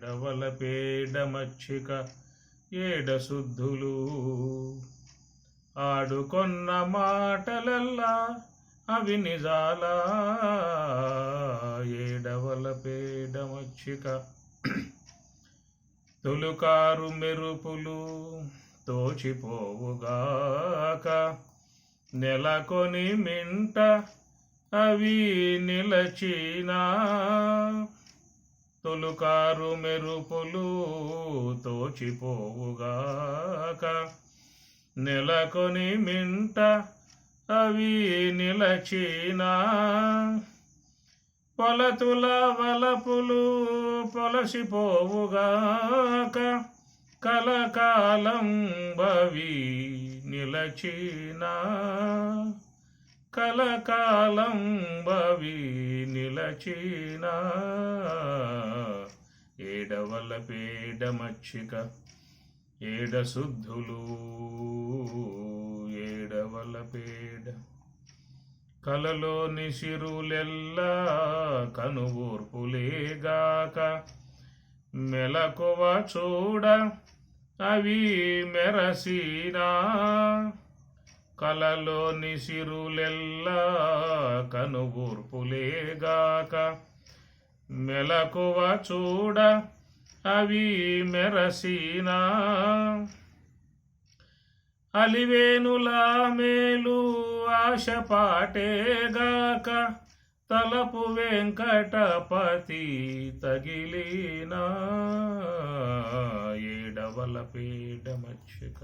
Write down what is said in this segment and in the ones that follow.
ఏడవల పేడమచ్చిక ఏడశుద్ధులు ఆడుకొన్న మాటలల్లా అవి నిజాలా ఏడవల పేడమచ్చిక తొలుకారు మెరుపులు తోచిపోవుగాక నెలకొని మింట అవి నిలచినా తొలుకారు మెరుపులు తోచిపోవుగాక నెలకొని మింట అవి నిలచినా పొలతుల వలపులు పొలసిపోవుగాక కలకాలం బవి నిలచినా కలకాలం బవి నిలచినా ఏడవల పేడమచ్చిక ఏడశుద్ధులు ఏడవల పేడ కలలోని సిరులెల్లా కనువూర్పులేగాక మెలకువ చూడ అవి మెరసినా కలలోని సిరులెల్లా కనువూర్పులేగాక మెలకువ చూడ అవి మెరసినా అలివేనులా మేలు ఆశపాటేగాక తలపు వెంకటపతి తగిలినా ఏడవల పేడమచ్చిక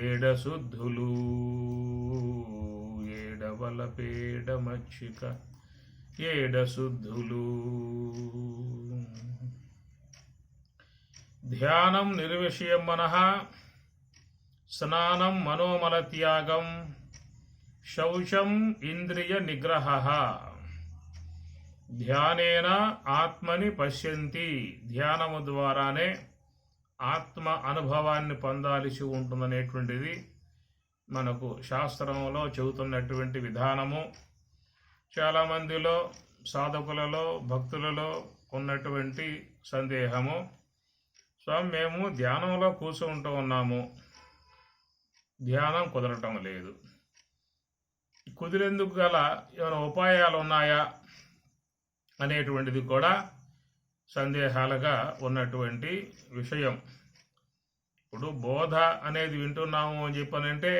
ఏడశుద్ధులు ఏడవల పేడమచ్చిక ఏడశుద్ధులు ధ్యానం నిర్విషయం మనః స్నానం మనోమలత్యాగం శౌచం ఇంద్రియ నిగ్రహ ధ్యానేన ఆత్మని పశ్యంతి ధ్యానము ద్వారానే ఆత్మ అనుభవాన్ని పొందాల్సి ఉంటుందనేటువంటిది మనకు శాస్త్రంలో చెబుతున్నటువంటి విధానము. చాలామందిలో సాధకులలో భక్తులలో ఉన్నటువంటి సందేహము, స్వామి మేము ధ్యానంలో కూర్చుంటూ ఉన్నాము, ధ్యానం కుదరటం లేదు, కుదిరేందుకు గల ఏమైనా ఉపాయాలు ఉన్నాయా అనేటువంటిది కూడా సందేహాలుగా ఉన్నటువంటి విషయం. ఇప్పుడు బోధ అనేది వింటున్నాము అని చెప్పనంటే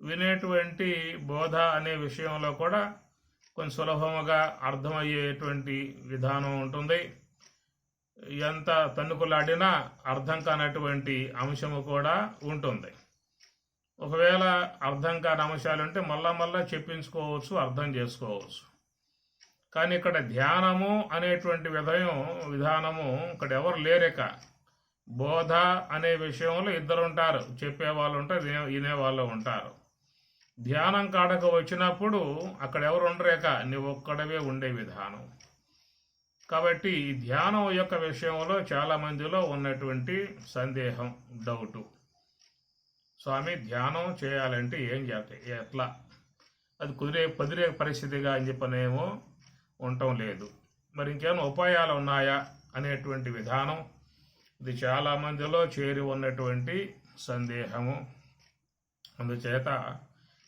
వినేటువంటి బోధ అనే విషయంలో కూడా కొంచెం సులభముగా అర్థమయ్యేటువంటి విధానం ఉంటుంది. ఎంత తన్నుకులాడినా అర్థం కానటువంటి అంశము కూడా ఉంటుంది. ఒకవేళ అర్థం కాని అంశాలు ఉంటే మళ్ళా చెప్పించుకోవచ్చు, అర్థం చేసుకోవచ్చు. కానీ ఇక్కడ ధ్యానము అనేటువంటి విధానము ఇక్కడ ఎవరు లేరేక బోధ అనే విషయంలో ఇద్దరు ఉంటారు, చెప్పేవాళ్ళు ఉంటారు, వినేవాళ్ళు ఉంటారు. ధ్యానం కాడకు వచ్చినప్పుడు అక్కడ ఎవరు ఉండరేక నువ్వు ఒక్కడవే ఉండే విధానం. కాబట్టి ఈ ధ్యానం యొక్క విషయంలో చాలామందిలో ఉన్నటువంటి సందేహం, డౌటు, స్వామి ధ్యానం చేయాలంటే ఏం చేయాలి, ఎట్లా, అది కుదిరే పరిస్థితిగా అని చెప్పనేమో ఉండటం లేదు. మరి ఇంకేమైనా ఉపాయాలు ఉన్నాయా అనేటువంటి విధానం ఇది చాలామందిలో చేరి ఉన్నటువంటి సందేహము. అందుచేత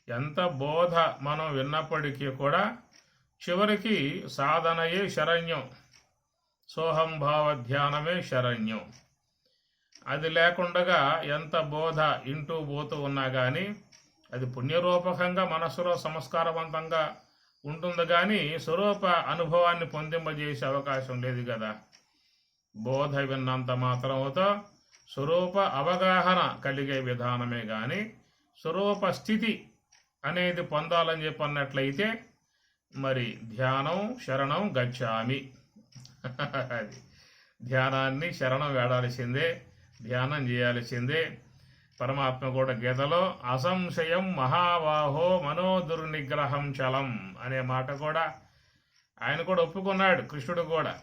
ఎంత బోధ మనం విన్నప్పటికీ కూడా చివరికి సాధనయే శరణ్యం, సోహంభావ ధ్యానమే శరణ్యం. అది లేకుండా ఎంత బోధ ఇంటూ పోతూ ఉన్నా కానీ అది పుణ్యరూపకంగా మనస్సులో సంస్కారవంతంగా ఉంటుంది, కానీ స్వరూప అనుభవాన్ని పొందింపజేసే అవకాశం లేదు కదా. బోధ విన్నంత మాత్రముతో స్వరూప అవగాహన కలిగే విధానమే కానీ స్వరూప స్థితి అనేది పొందాలని చెప్పన్నట్లయితే మరి ధ్యానం శరణం గచ్చామి అది ధ్యానాన్ని శరణం వేడాల్సిందే, ధ్యానం చేయాల్సిందే. పరమాత్మ కూడా గీతలో అసంశయం మహాబాహో మనోదుర్నిగ్రహం చలం అనే మాట కూడా ఆయన కూడా ఒప్పుకున్నాడు. కృష్ణుడు కూడా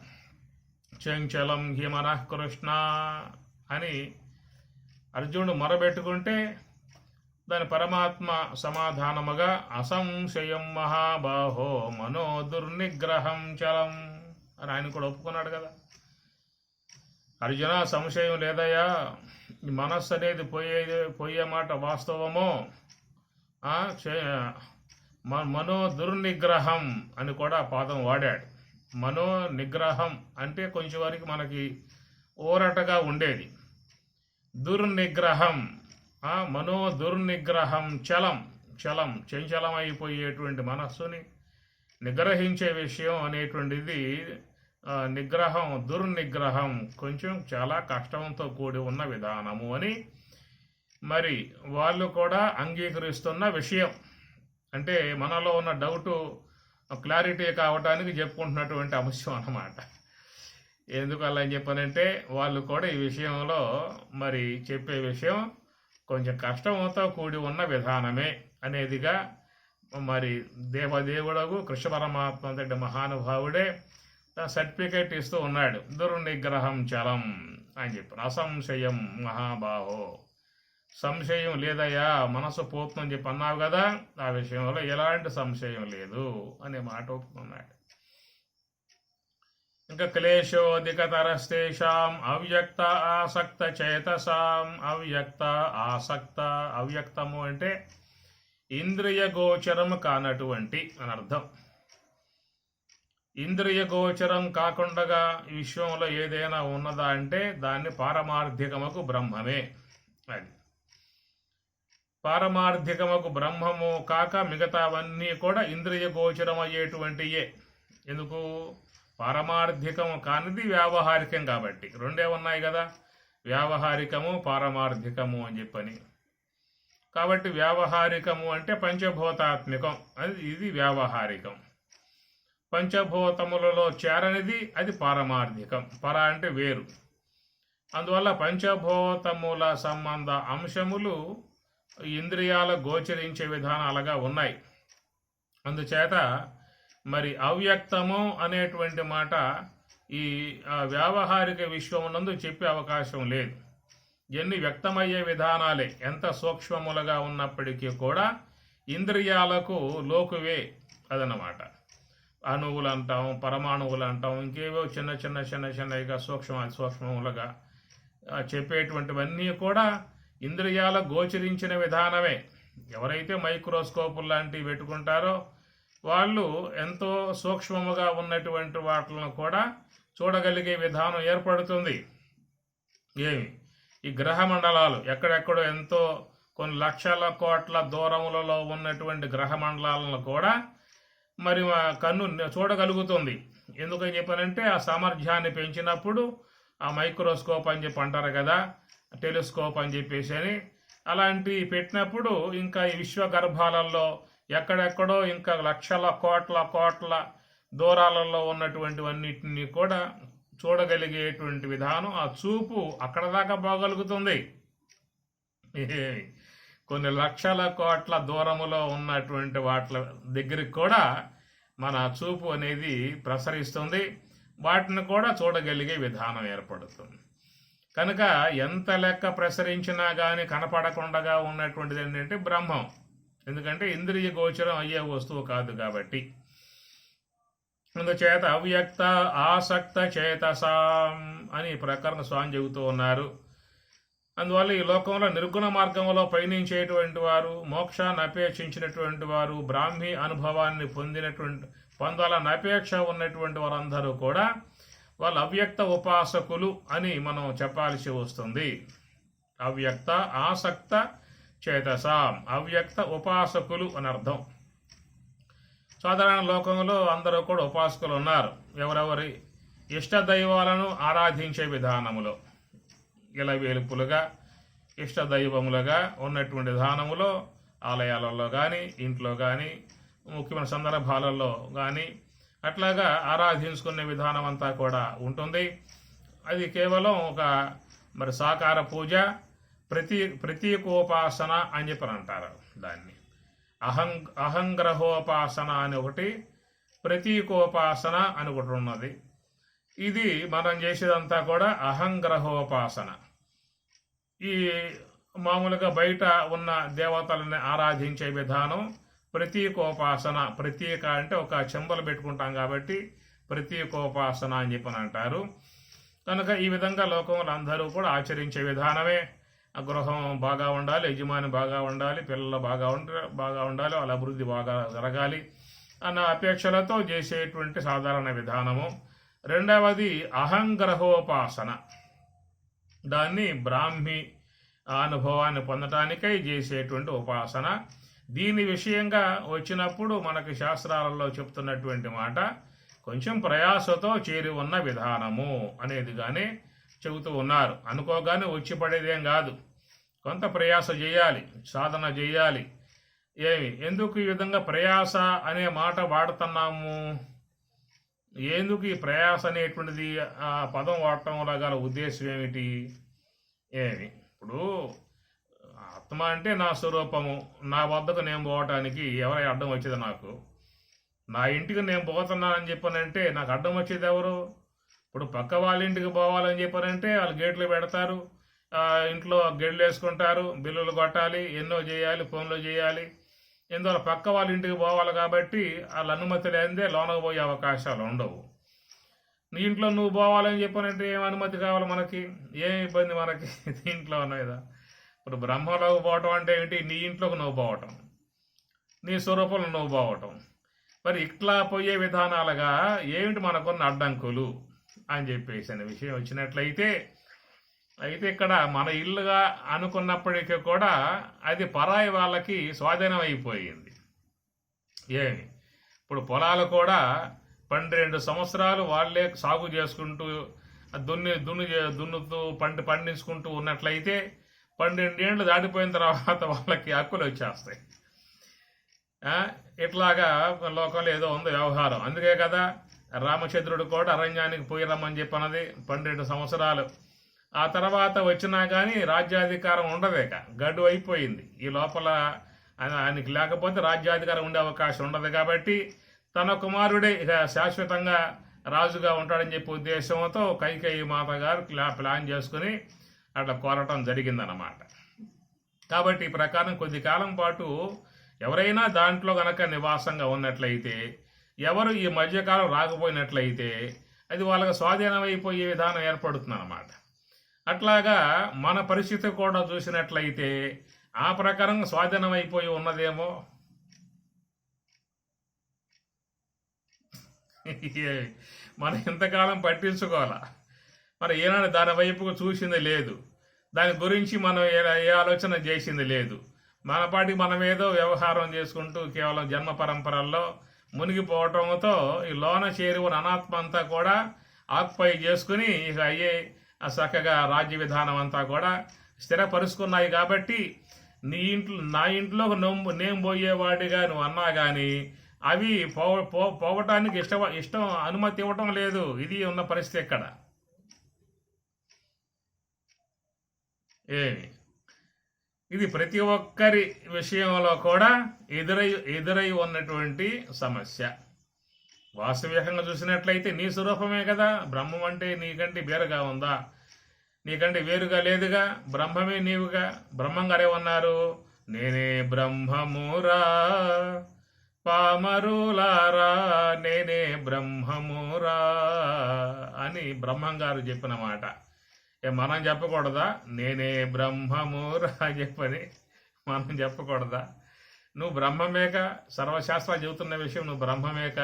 చంచలం హి మనః కృష్ణ అని అర్జునుడు మొరబెట్టుకుంటే దాని పరమాత్మ సమాధానముగా అసంశయం మహాబాహో మనోదుర్నిగ్రహం చలం అని ఆయన కూడా ఒప్పుకున్నాడు కదా. అర్జున సంశయం లేదయ్యా, ఈ మనస్సు అనేది పోయే మాట వాస్తవము. మనో దుర్నిగ్రహం అని కూడా పాదం వాడాడు. మనో నిగ్రహం అంటే కొంచెం వరకు మనకి ఊరటగా ఉండేది. దుర్నిగ్రహం, మనో దుర్నిగ్రహం, చంచలం అయిపోయేటువంటి మనస్సుని నిగ్రహించే విషయం అనేటువంటిది నిగ్రహం, దుర్నిగ్రహం కొంచెం చాలా కష్టంతో కూడి ఉన్న విధానము అని మరి వాళ్ళు కూడా అంగీకరిస్తున్న విషయం. అంటే మనలో ఉన్న డౌటు క్లారిటీ కావటానికి చెప్పుకుంటున్నటువంటి అంశం అన్నమాట. ఎందుకు అలా అని చెప్పనంటే వాళ్ళు కూడా ఈ విషయంలో మరి చెప్పే విషయం కొంచెం కష్టంతో కూడి ఉన్న విధానమే అనేదిగా మరి దేవదేవుడకు కృష్ణ పరమాత్మ అంతటి మహానుభావుడే సర్టిఫికేట్ ఇస్తూ ఉన్నాడు. దుర్నిగ్రహం చలం అని చెప్పి అసంశయం మహాబాహో, సంశయం లేదయ్యా, మనసు పోతుందని చెప్పి అన్నావు కదా, ఆ విషయంలో ఎలాంటి సంశయం లేదు అనే మాట ఒప్పుకున్నాడు. ఇంకా క్లేశోధికతరస్తేషాం అవ్యక్త ఆసక్త చేతసాం. అవ్యక్తము అంటే ఇంద్రియ గోచరం కానటువంటి అని అర్థం. ఇంద్రియ గోచరం కాకుండా విశ్వంలో ఏదైనా ఉన్నదా అంటే దాన్ని పారమార్థికముకు బ్రహ్మమే. అది పారమార్థికముకు బ్రహ్మము కాక మిగతావన్నీ కూడా ఇంద్రియ గోచరం అయ్యేటువంటియే. ఎందుకు? పారమార్థికము కానిది వ్యావహారికం కాబట్టి. రెండే ఉన్నాయి కదా, వ్యావహారికము పారమార్థికము అని చెప్పని. కాబట్టి వ్యావహారికము అంటే పంచభూతాత్మికం, ఇది వ్యావహారికం. పంచభూతములలో చేరనిది అది పారమార్థికం. పర అంటే వేరు. అందువల్ల పంచభూతముల సంబంధ అంశములు ఇంద్రియాల గోచరించే విధానాలుగా ఉన్నాయి. అందుచేత మరి అవ్యక్తము అనేటువంటి మాట ఈ వ్యావహారిక విశ్వమునందు చెప్పే అవకాశం లేదు. ఎన్ని వ్యక్తమయ్యే విధానాలే ఎంత సూక్ష్మములుగా ఉన్నప్పటికీ కూడా ఇంద్రియాలకు లోకువే అదనమాట. అణువులు అంటాం, పరమాణువులు అంటాం, ఇంకేవో చిన్నగా సూక్ష్మములుగా చెప్పేటువంటివన్నీ కూడా ఇంద్రియాల గోచరించిన విధానమే. ఎవరైతే మైక్రోస్కోపులు లాంటివి పెట్టుకుంటారో వాళ్ళు ఎంతో సూక్ష్మముగా ఉన్నటువంటి వాటిలను కూడా చూడగలిగే విధానం ఏర్పడుతుంది. ఈ గ్రహ మండలాలు ఎక్కడెక్కడో ఎంతో కొన్ని లక్షల కోట్ల దూరములలో ఉన్నటువంటి గ్రహ మండలాలను కూడా మరి కన్ను చూడగలుగుతుంది. ఎందుకని చెప్పానంటే ఆ సామర్థ్యాన్ని పెంచినప్పుడు ఆ మైక్రోస్కోప్ అని చెప్పి అంటారు కదా, టెలిస్కోప్ అని చెప్పేసి అని అలాంటి పెట్టినప్పుడు ఇంకా ఈ విశ్వ గర్భాలలో ఎక్కడెక్కడో ఇంకా లక్షల కోట్ల దూరాలలో ఉన్నటువంటివన్నిటిని కూడా చూడగలిగేటువంటి విధానం, ఆ చూపు అక్కడ దాకా పోగలుగుతుంది. కొన్ని లక్షల కోట్ల దూరములో ఉన్నటువంటి వాటి దగ్గరికి కూడా మన చూపు అనేది ప్రసరిస్తుంది. వాటిని కూడా చూడగలిగే విధానం ఏర్పడుతుంది. కనుక ఎంత లెక్క ప్రసరించినా కానీ కనపడకుండా ఉన్నటువంటిది ఏంటంటే బ్రహ్మం. ఎందుకంటే ఇంద్రియ గోచరం అయ్యే వస్తువు కాదు కాబట్టి. అందుచేత అవ్యక్త ఆసక్త చేతసాం అని ప్రకరణ స్వామి చెబుతూ ఉన్నారు. అందువల్ల ఈ లోకంలో నిర్గుణ మార్గంలో పయనించేటువంటి వారు, మోక్షాన్ని అపేక్షించినటువంటి వారు, బ్రాహ్మీ అనుభవాన్ని పొందాలని అపేక్ష ఉన్నటువంటి వారందరూ కూడా వాళ్ళు అవ్యక్త ఉపాసకులు అని మనం చెప్పాల్సి వస్తుంది. అవ్యక్త ఆసక్త చేతసాం, అవ్యక్త ఉపాసకులు అని అర్థం. సాధారణ లోకంలో అందరూ కూడా ఉపాసకులు ఉన్నారు. ఎవరెవరి ఇష్ట దైవాలను ఆరాధించే విధానములో ఇలవేలుపులుగా ఇష్ట దైవములుగా ఉన్నటువంటి విధానములో ఆలయాలలో కానీ ఇంట్లో కానీ ముఖ్యమైన సందర్భాలలో కానీ అట్లాగా ఆరాధించుకునే విధానం అంతా కూడా ఉంటుంది. అది కేవలం ఒక మరి సాకార పూజ, ప్రతీకోపాసన అని చెప్పని అంటారు దాన్ని. అహంగ్రహోపాసన అని ఒకటి, ప్రతీకోపాసన అని ఒకటి ఉన్నది. ఇది మనం చేసేదంతా కూడా అహంగ్రహోపాసన. ఈ మామూలుగా బయట ఉన్న దేవతలని ఆరాధించే విధానం ప్రతీకోపాసన. ప్రతీక అంటే ఒక చెంబలు పెట్టుకుంటాం కాబట్టి ప్రతీకోపాసన అని చెప్పని అంటారు. కనుక ఈ విధంగా లోకంలో అందరూ కూడా ఆచరించే విధానమే ఆ గృహం బాగా ఉండాలి, యజమాని బాగా ఉండాలి, పిల్లలు బాగా ఉండాలి, వాళ్ళ అభివృద్ధి బాగా జరగాలి అన్న అపేక్షలతో చేసేటువంటి సాధారణ విధానము. రెండవది అహంగ్రహోపాసన. దాన్ని బ్రాహ్మి అనుభవాన్ని పొందటానికై చేసేటువంటి ఉపాసన. దీని విషయంగా వచ్చినప్పుడు మనకి శాస్త్రాలలో చెప్తున్నటువంటి మాట కొంచెం ప్రయాసతో చేరి ఉన్న విధానము అనేదిగానే చెబుతూ ఉన్నారు. అనుకోగానే వచ్చి పడేదేం కాదు, కొంత ప్రయాస చేయాలి, సాధన చేయాలి. ఎందుకు ఈ విధంగా ప్రయాస అనే మాట వాడుతున్నాము? ఎందుకు ఈ ప్రయాస అనేటువంటిది ఆ పదం వాడటం వల్ల గల ఉద్దేశం ఏమిటి? ఇప్పుడు ఆత్మ అంటే నా స్వరూపము, నా వద్దకు నేను పోవటానికి ఎవరై అడ్డం వచ్చేది? నాకు నా ఇంటికి నేను పోతున్నానని చెప్పానంటే నాకు అడ్డం వచ్చేది ఎవరు? ఇప్పుడు పక్క వాళ్ళ ఇంటికి పోవాలని చెప్పారంటే వాళ్ళు గేట్లు పెడతారు, ఇంట్లో గేట్లు వేసుకుంటారు, బిల్లులు కొట్టాలి, ఎన్నో చేయాలి, ఫోన్లో చేయాలి. ఎందువల్ల పక్క వాళ్ళ ఇంటికి పోవాలి కాబట్టి వాళ్ళ అనుమతి లేనిదే లోనకు పోయే అవకాశాలు ఉండవు. నీ ఇంట్లో నువ్వు పోవాలని చెప్పానంటే ఏం అనుమతి కావాలి మనకి? ఏం ఇబ్బంది మనకి దీంట్లో ఉన్నదా? ఇప్పుడు బ్రహ్మలోకి పోవటం అంటే ఏంటి? నీ ఇంట్లోకి నువ్వు పోవటం, నీ స్వరూపంలో నువ్వు పోవటం. మరి ఇట్లా పోయే విధానాలుగా ఏమిటి మనకున్న అడ్డంకులు అని చెప్పేసి అనే విషయం వచ్చినట్లయితే, ఇక్కడ మన ఇల్లుగా అనుకున్నప్పటికీ కూడా అది పరాయి వాళ్ళకి స్వాధీనం అయిపోయింది. ఇప్పుడు పొలాలు కూడా 12 సంవత్సరాలు వాళ్ళే సాగు చేసుకుంటూ దున్నుతూ పండించుకుంటూ ఉన్నట్లయితే 12 ఏళ్ళు దాటిపోయిన తర్వాత వాళ్ళకి హక్కులు వచ్చేస్తాయి. ఇట్లాగా లోకంలో ఏదో ఉంది వ్యవహారం. అందుకే కదా రామచంద్రుడు కూడా అరణ్యానికి పోయి రమ్మని చెప్పన్నది 12 సంవత్సరాలు. ఆ తర్వాత వచ్చినా కానీ రాజ్యాధికారం ఉండదేక, గడువు అయిపోయింది. ఈ లోపల ఆయనకి లేకపోతే రాజ్యాధికారం ఉండే అవకాశం ఉండదు. కాబట్టి తన కుమారుడే ఇక శాశ్వతంగా రాజుగా ఉంటాడని చెప్పే ఉద్దేశంతో కైకేయి మాత గారు ప్లాన్ చేసుకుని అట్లా కోరటం జరిగిందన్నమాట. కాబట్టి ఈ ప్రకారం కొద్ది కాలం పాటు ఎవరైనా దాంట్లో గనక నివాసంగా ఉన్నట్లయితే, ఎవరు ఈ మధ్యకాలం రాకపోయినట్లయితే అది వాళ్ళకి స్వాధీనమైపోయే విధానం ఏర్పడుతుందన్నమాట. అట్లాగా మన పరిస్థితి కూడా చూసినట్లయితే ఆ ప్రకారం స్వాధీనమైపోయి ఉన్నదేమో. మనం ఇంతకాలం పట్టించుకోవాలా, మరి ఏనాడు దాని వైపుకు చూసింది లేదు, దాని గురించి మనం ఏ ఆలోచన చేసింది లేదు. మన పాటికి మనం ఏదో వ్యవహారం చేసుకుంటూ కేవలం జన్మ పరంపరల్లో మునిగిపోవటంతో ఈ లోన చేరి ఉన్న అనాత్మ అంతా కూడా ఆక్యుపై చేసుకుని ఇక అయ్యే చక్కగా రాజ్య విధానం అంతా కూడా స్థిరపరుచుకున్నాయి. కాబట్టి నా ఇంట్లోకి నేను పోయేవాడిగా నువ్వు అన్నా కానీ అవి పోవటానికి ఇష్టం అనుమతి ఇవ్వటం లేదు. ఇది ఉన్న పరిస్థితి ఇక్కడ. ఇది ప్రతి ఒక్కరి విషయంలో కూడా ఎదురై ఉన్నటువంటి సమస్య. వాస్తవికంగా చూసినట్లయితే నీ స్వరూపమే కదా బ్రహ్మం. అంటే నీకంటే వేరుగా ఉందా? నీకంటే వేరుగా లేదుగా, బ్రహ్మమే నీవుగా. బ్రహ్మంగారే ఉన్నారు, నేనే బ్రహ్మమురా పామరులారా నేనే బ్రహ్మమురా అని బ్రహ్మంగారు చెప్పిన మాట. మనం చెప్పకూడదా? నేనే బ్రహ్మమురా చెప్పని మనం చెప్పకూడదా? నువ్వు బ్రహ్మమేక, సర్వశాస్త్రాలు చెబుతున్న విషయం నువ్వు బ్రహ్మమేక.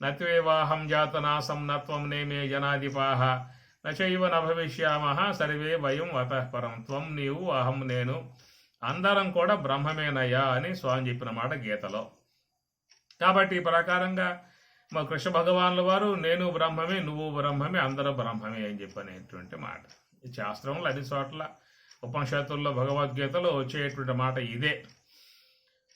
నత్వేవాహం జాతనాసం నత్వం నేమే జనాధిపాహ నచైవ నభవిష్యామహ సర్వే వయం వతః పరం త్వం నీవు అహం నేను అందరం కూడా బ్రహ్మమేనయ్యా అని స్వామి చెప్పిన మాట గీతలో. కాబట్టి ఈ ప్రకారంగా మా కృష్ణ భగవానుల వారు నేను బ్రహ్మమే, నువ్వు బ్రహ్మమే, అందరూ బ్రహ్మమే అని చెప్పనేటువంటి మాట. ఈ శాస్త్రంలో అన్ని చోట్ల ఉపనిషత్తుల్లో భగవద్గీతలో వచ్చేటువంటి మాట ఇదే.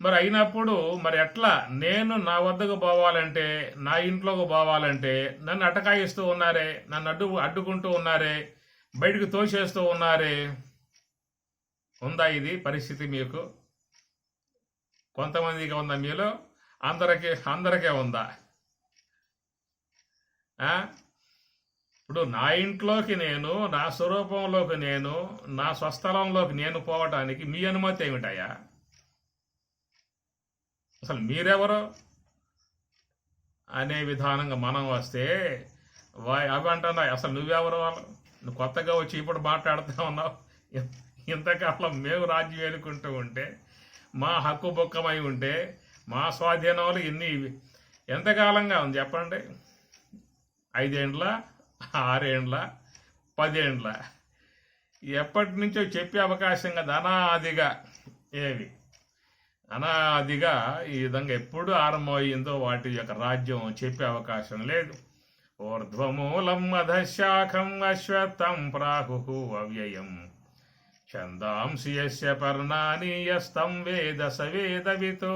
మరి అయినప్పుడు మరి ఎట్లా నేను నా వద్దకు పోవాలంటే, నా ఇంట్లోకి పోవాలంటే నన్ను అటకాయిస్తూ ఉన్నారే, నన్ను అడ్డుకుంటూ ఉన్నారే, బయటకు తోసేస్తూ ఉన్నారే. ఉందా ఇది పరిస్థితి మీకు? కొంతమందికి ఉందా? మీలో అందరికీ ఉందా? ఇప్పుడు నా ఇంట్లోకి నేను, నా స్వరూపంలోకి నేను, నా స్వస్థలంలోకి నేను పోవటానికి మీ అనుమతి ఏమిటయ్యా? అసలు మీరెవరు అనే విధానంగా మనం వస్తే అవి అంటున్నాయి, అసలు నువ్వెవరు? వాళ్ళు నువ్వు కొత్తగా వచ్చి ఇప్పుడు మాట్లాడుతూ ఉన్నావు. ఇంతకాలం మేము రాజ్యం ఏలుకుంటూ ఉంటే, మా హక్కు బొక్కమై ఉంటే, మా స్వాధీనంలో ఎంతకాలంగా ఉంది చెప్పండి? 5 ఏండ్ల, 6 ఏండ్ల, 10 ఏండ్ల? ఎప్పటి నుంచో చెప్పే అవకాశం కదా, అనాదిగా అనాదిగా ఈ విధంగా ఎప్పుడు ఆరంభమయ్యిందో వాటి యొక్క రాజ్యం చెప్పే అవకాశం లేదు. ఊర్ధ్వమూలం అధశాఖం అశ్వత్థం ప్రాహు అవ్యయం ఛందాంసి యస్య పర్ణాని యస్తం వేద స వేదవితో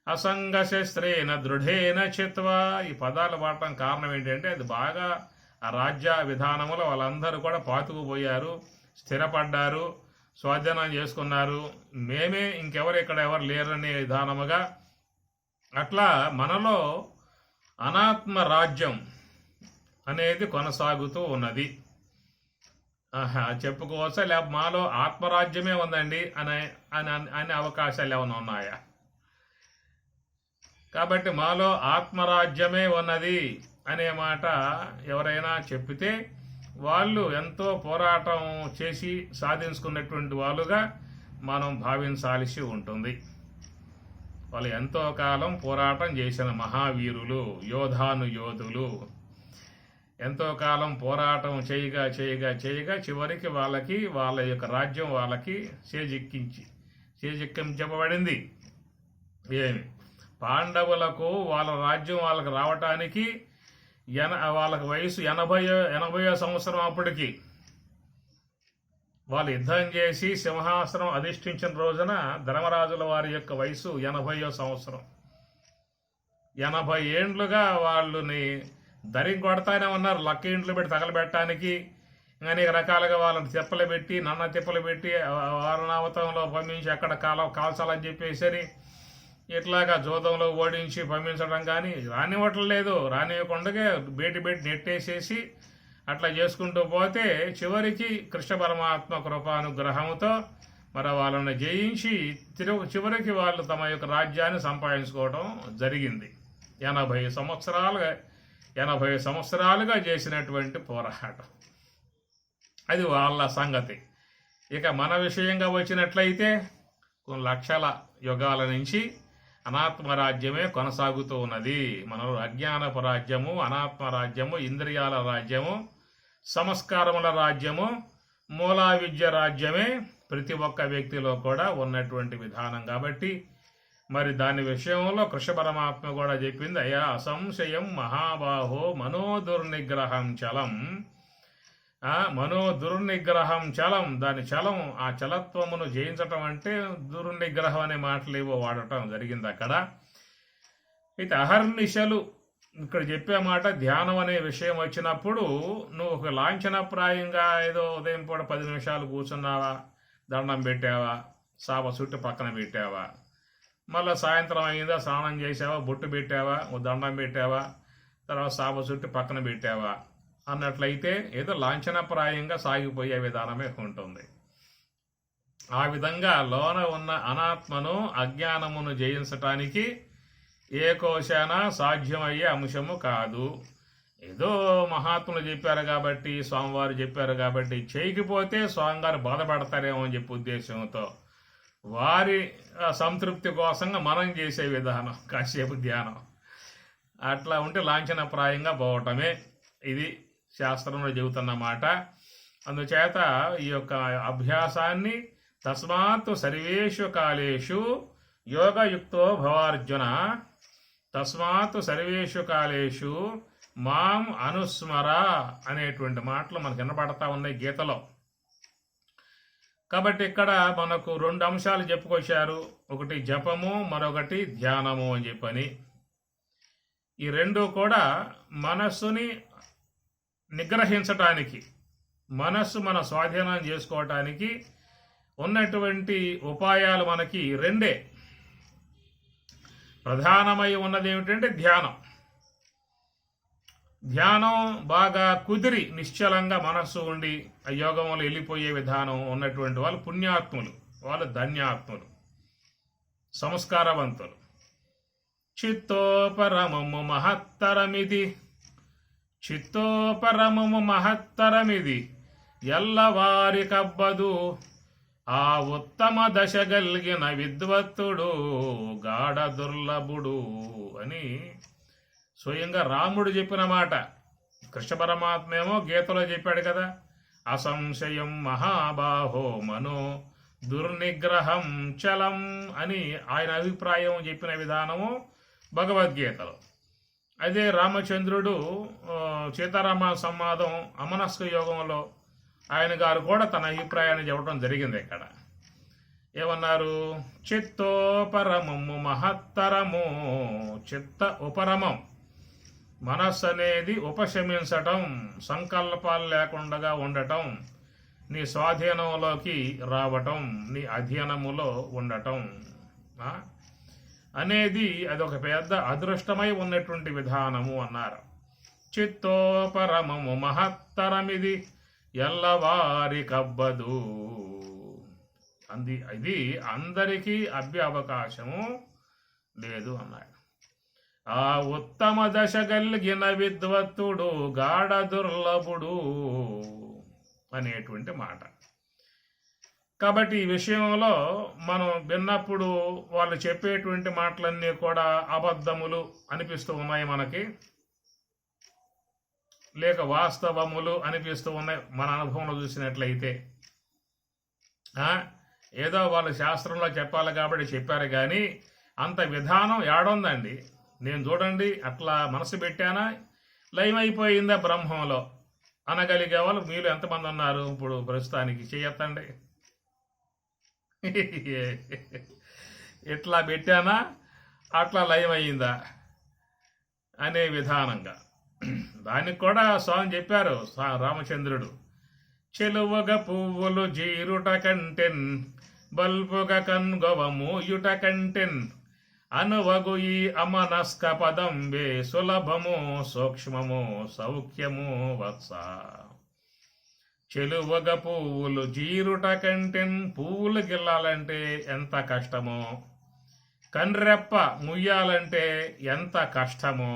అసంగశస్త్రేణ దృఢేన చిత్వా. ఈ పదాలు వాడటం కారణం ఏంటంటే, అది బాగా ఆ రాజ్య విధానంలో వాళ్ళందరూ కూడా పాతుకుపోయారు, స్థిరపడ్డారు, స్వాధీనం చేసుకున్నారు. మేమే ఇంకెవరు ఇక్కడ ఎవరు లేరనే విధానముగా అట్లా మనలో అనాత్మ రాజ్యం అనేది కొనసాగుతూ ఉన్నది. చెప్పుకోవచ్చా? లేకపోతే మాలో ఆత్మరాజ్యమే ఉందండి అనే అవకాశాలు ఏమైనా ఉన్నాయా? కాబట్టి మాలో ఆత్మరాజ్యమే ఉన్నది అనే మాట ఎవరైనా చెప్పితే వాళ్ళు ఎంతో పోరాటం చేసి సాధించుకున్నటువంటి వాళ్ళుగా మనం భావించాల్సి ఉంటుంది. వాళ్ళు ఎంతో కాలం పోరాటం చేసిన మహావీరులు, యోధులు, ఎంతో కాలం పోరాటం చేయగా చివరికి వాళ్ళ యొక్క రాజ్యం వాళ్ళకి చేజిక్కించబడింది. ఏమి పాండవులకు వాళ్ళ రాజ్యం వాళ్ళకి రావటానికి వాళ్ళకి వయసు 80వ సంవత్సరం. అప్పటికి వాళ్ళు యుద్ధం చేసి సింహాసనం అధిష్ఠించిన రోజున ధర్మరాజుల వారి యొక్క వయసు 80వ సంవత్సరం. 80 ఏండ్లుగా వాళ్ళని దరి కొడతానే ఉన్నారు. లక్కేంట్లు పెట్టి తగలబెట్టడానికి అనేక రకాలుగా వాళ్ళని తిప్పలు పెట్టి వారణావతంలో పంపించి అక్కడ కాల్చాలని చెప్పేసరి ఇట్లాగా జోదంలో ఓడించి పంపించడం కానీ రానివ్వట్లేదు. రానివ్వకుండా బేటి నెట్టేసేసి అట్లా చేసుకుంటూ పోతే చివరికి కృష్ణ పరమాత్మ కృపానుగ్రహంతో మరి వాళ్ళని జయించి చివరికి వాళ్ళు తమ యొక్క రాజ్యాన్ని సంపాదించుకోవడం జరిగింది. 80 సంవత్సరాలుగా చేసినటువంటి పోరాటం అది వాళ్ళ సంగతి. ఇక మన విషయంగా వచ్చినట్లయితే కొన్ని లక్షల యుగాల నుంచి అనాత్మ రాజ్యమే కొనసాగుతూ ఉన్నది. మనలో అజ్ఞానపు రాజ్యము, అనాత్మ రాజ్యము, ఇంద్రియాల రాజ్యము, సంస్కారముల రాజ్యము, మూలా విద్య రాజ్యమే ప్రతి ఒక్క వ్యక్తిలో కూడా ఉన్నటువంటి విధానం. కాబట్టి మరి దాని విషయంలో కృష్ణ పరమాత్మ కూడా చెప్పింది, అయా అసంశయం మహాబాహో మనోదుర్నిగ్రహం చలం. మనోదుర్నిగ్రహం చలం, దాని చలం, ఆ చలత్వమును జయించటం అంటే దుర్నిగ్రహం అనే మాటలు ఏవో వాడటం జరిగింది అక్కడ. అయితే అహర్నిశలు ఇక్కడ చెప్పే మాట ధ్యానం అనే విషయం వచ్చినప్పుడు నువ్వు ఒక లాంఛనప్రాయంగా ఏదో ఉదయం పూట 10 నిమిషాలు కూర్చున్నావా, దండం పెట్టావా, సాప చుట్టు పక్కన పెట్టావా, మళ్ళీ సాయంత్రం అయిందా స్నానం చేసావా, బొట్టు పెట్టావా, దండం పెట్టావా, తర్వాత సాప చుట్టు పక్కన పెట్టావా అన్నట్లయితే ఏదో లాంఛనప్రాయంగా సాగిపోయే విధానమే ఉంటుంది. ఆ విధంగా లోన ఉన్న అనాత్మను, అజ్ఞానమును జయించటానికి ఏ కోశాన సాధ్యమయ్యే అంశము కాదు. ఏదో మహాత్ములు చెప్పారు కాబట్టి, స్వామివారు చెప్పారు కాబట్టి చేయకపోతే స్వామివారు బాధపడతారేమో అని చెప్పి ఉద్దేశంతో వారి సంతృప్తి కోసంగా మనం చేసే విధానం కాసేపు ధ్యానం అట్లా ఉంటే లాంఛనప్రాయంగా పోవటమే ఇది శాస్త్రంలో చెబుతున్న మాట. అందుచేత ఈ యొక్క అభ్యాసాన్ని తస్మాత్ సర్వేషు కాలేషు యోగయుక్తో భవార్జున, తస్మాత్ సర్వేషు కాలేషు మాం అనుస్మర అనేటువంటి మాటలు మనకు వినపడతా ఉన్నాయి గీతలో. కాబట్టి ఇక్కడ మనకు 2 అంశాలు చెప్పుకొచ్చారు, ఒకటి జపము, మరొకటి ధ్యానము అని చెప్పని. ఈ 2 కూడా మనస్సుని నిగ్రహించటానికి, మనస్సు మన స్వాధీనం చేసుకోవటానికి ఉన్నటువంటి ఉపాయాలు మనకి 2. ప్రధానమై ఉన్నది ఏమిటంటే ధ్యానం. ధ్యానం బాగా కుదిరి నిశ్చలంగా మనస్సు ఉండి ఆ యోగంలో వెళ్ళిపోయే విధానం ఉన్నటువంటి వాళ్ళు పుణ్యాత్ములు, వాళ్ళు ధన్యాత్ములు, సంస్కారవంతులు. చిత్తోపరమము మహత్తరమిది చిత్తోపరమము మహత్తరమిది ఎల్లవారి కబ్బదు. ఆ ఉత్తమ దశ గల్గిన విద్వత్తుడు గాఢ దుర్లభుడు అని స్వయంగా రాముడు చెప్పిన మాట. కృష్ణ పరమాత్మ ఏమో గీతలో చెప్పాడు కదా, అసంశయం మహాబాహో మనో దుర్నిగ్రహం చలం అని ఆయన అభిప్రాయం చెప్పిన విధానము భగవద్గీతలో. అదే రామచంద్రుడు సీతారామ సంవాదం అమనస్క యోగంలో ఆయన గారు కూడా తన అభిప్రాయాన్ని చెప్పడం జరిగింది. ఇక్కడ ఏమన్నారు? చిత్తోపరమము మహత్తరము. చిత్త ఉపరమం, మనస్సు అనేది ఉపశమించటం, సంకల్పాలు లేకుండా ఉండటం, నీ స్వాధీనంలోకి రావటం, నీ అధీనములో ఉండటం అనేది అదొక పెద్ద అదృష్టమై ఉన్నటువంటి విధానము అన్నారు. చిత్తోపరమము మహత్తరమిది ఎల్లవారి కబ్బదు. ఇది అందరికీ అవకాశము లేదు అన్నాడు. ఆ ఉత్తమ దశ గల్గిన విద్వత్తుడు గాఢ దుర్లభుడు అనేటువంటి మాట. కాబట్టి ఈ విషయంలో మనం విన్నప్పుడు వాళ్ళు చెప్పేటువంటి మాటలన్నీ కూడా అబద్ధములు అనిపిస్తూ ఉన్నాయి మనకి, లేక వాస్తవములు అనిపిస్తూ ఉన్నాయి మన అనుభవంలో చూసినట్లయితే. ఏదో వాళ్ళు శాస్త్రంలో చెప్పాలి కాబట్టి చెప్పారు, కానీ అంత విధానం ఏడుందండి? నేను చూడండి అట్లా మనసు పెట్టానా, లయమైపోయిందా బ్రహ్మంలో అనగలిగే వాళ్ళు మీరు ఎంతమంది ఉన్నారు ఇప్పుడు ప్రస్తుతానికి? చేయొద్దండి. ఇట్లా పెట్టానా అట్లా లయమయ్యిందా అనే విధానంగా దానికి కూడా స్వామి చెప్పారు రామచంద్రుడు. చెలువగ పువ్వులు జీరుట కంటెన్ బల్పుగ కన్గొవ మూయుట కంటెన్ అనువగు ఈ అమనస్క పదంబే సులభము సూక్ష్మము సౌఖ్యము వత్స. చెలువగ పువ్వులు జీరుట కంటెన్, పువ్వులు గిల్లాలంటే ఎంత కష్టమో, కన్రెప్ప ముయ్యాలంటే ఎంత కష్టమో,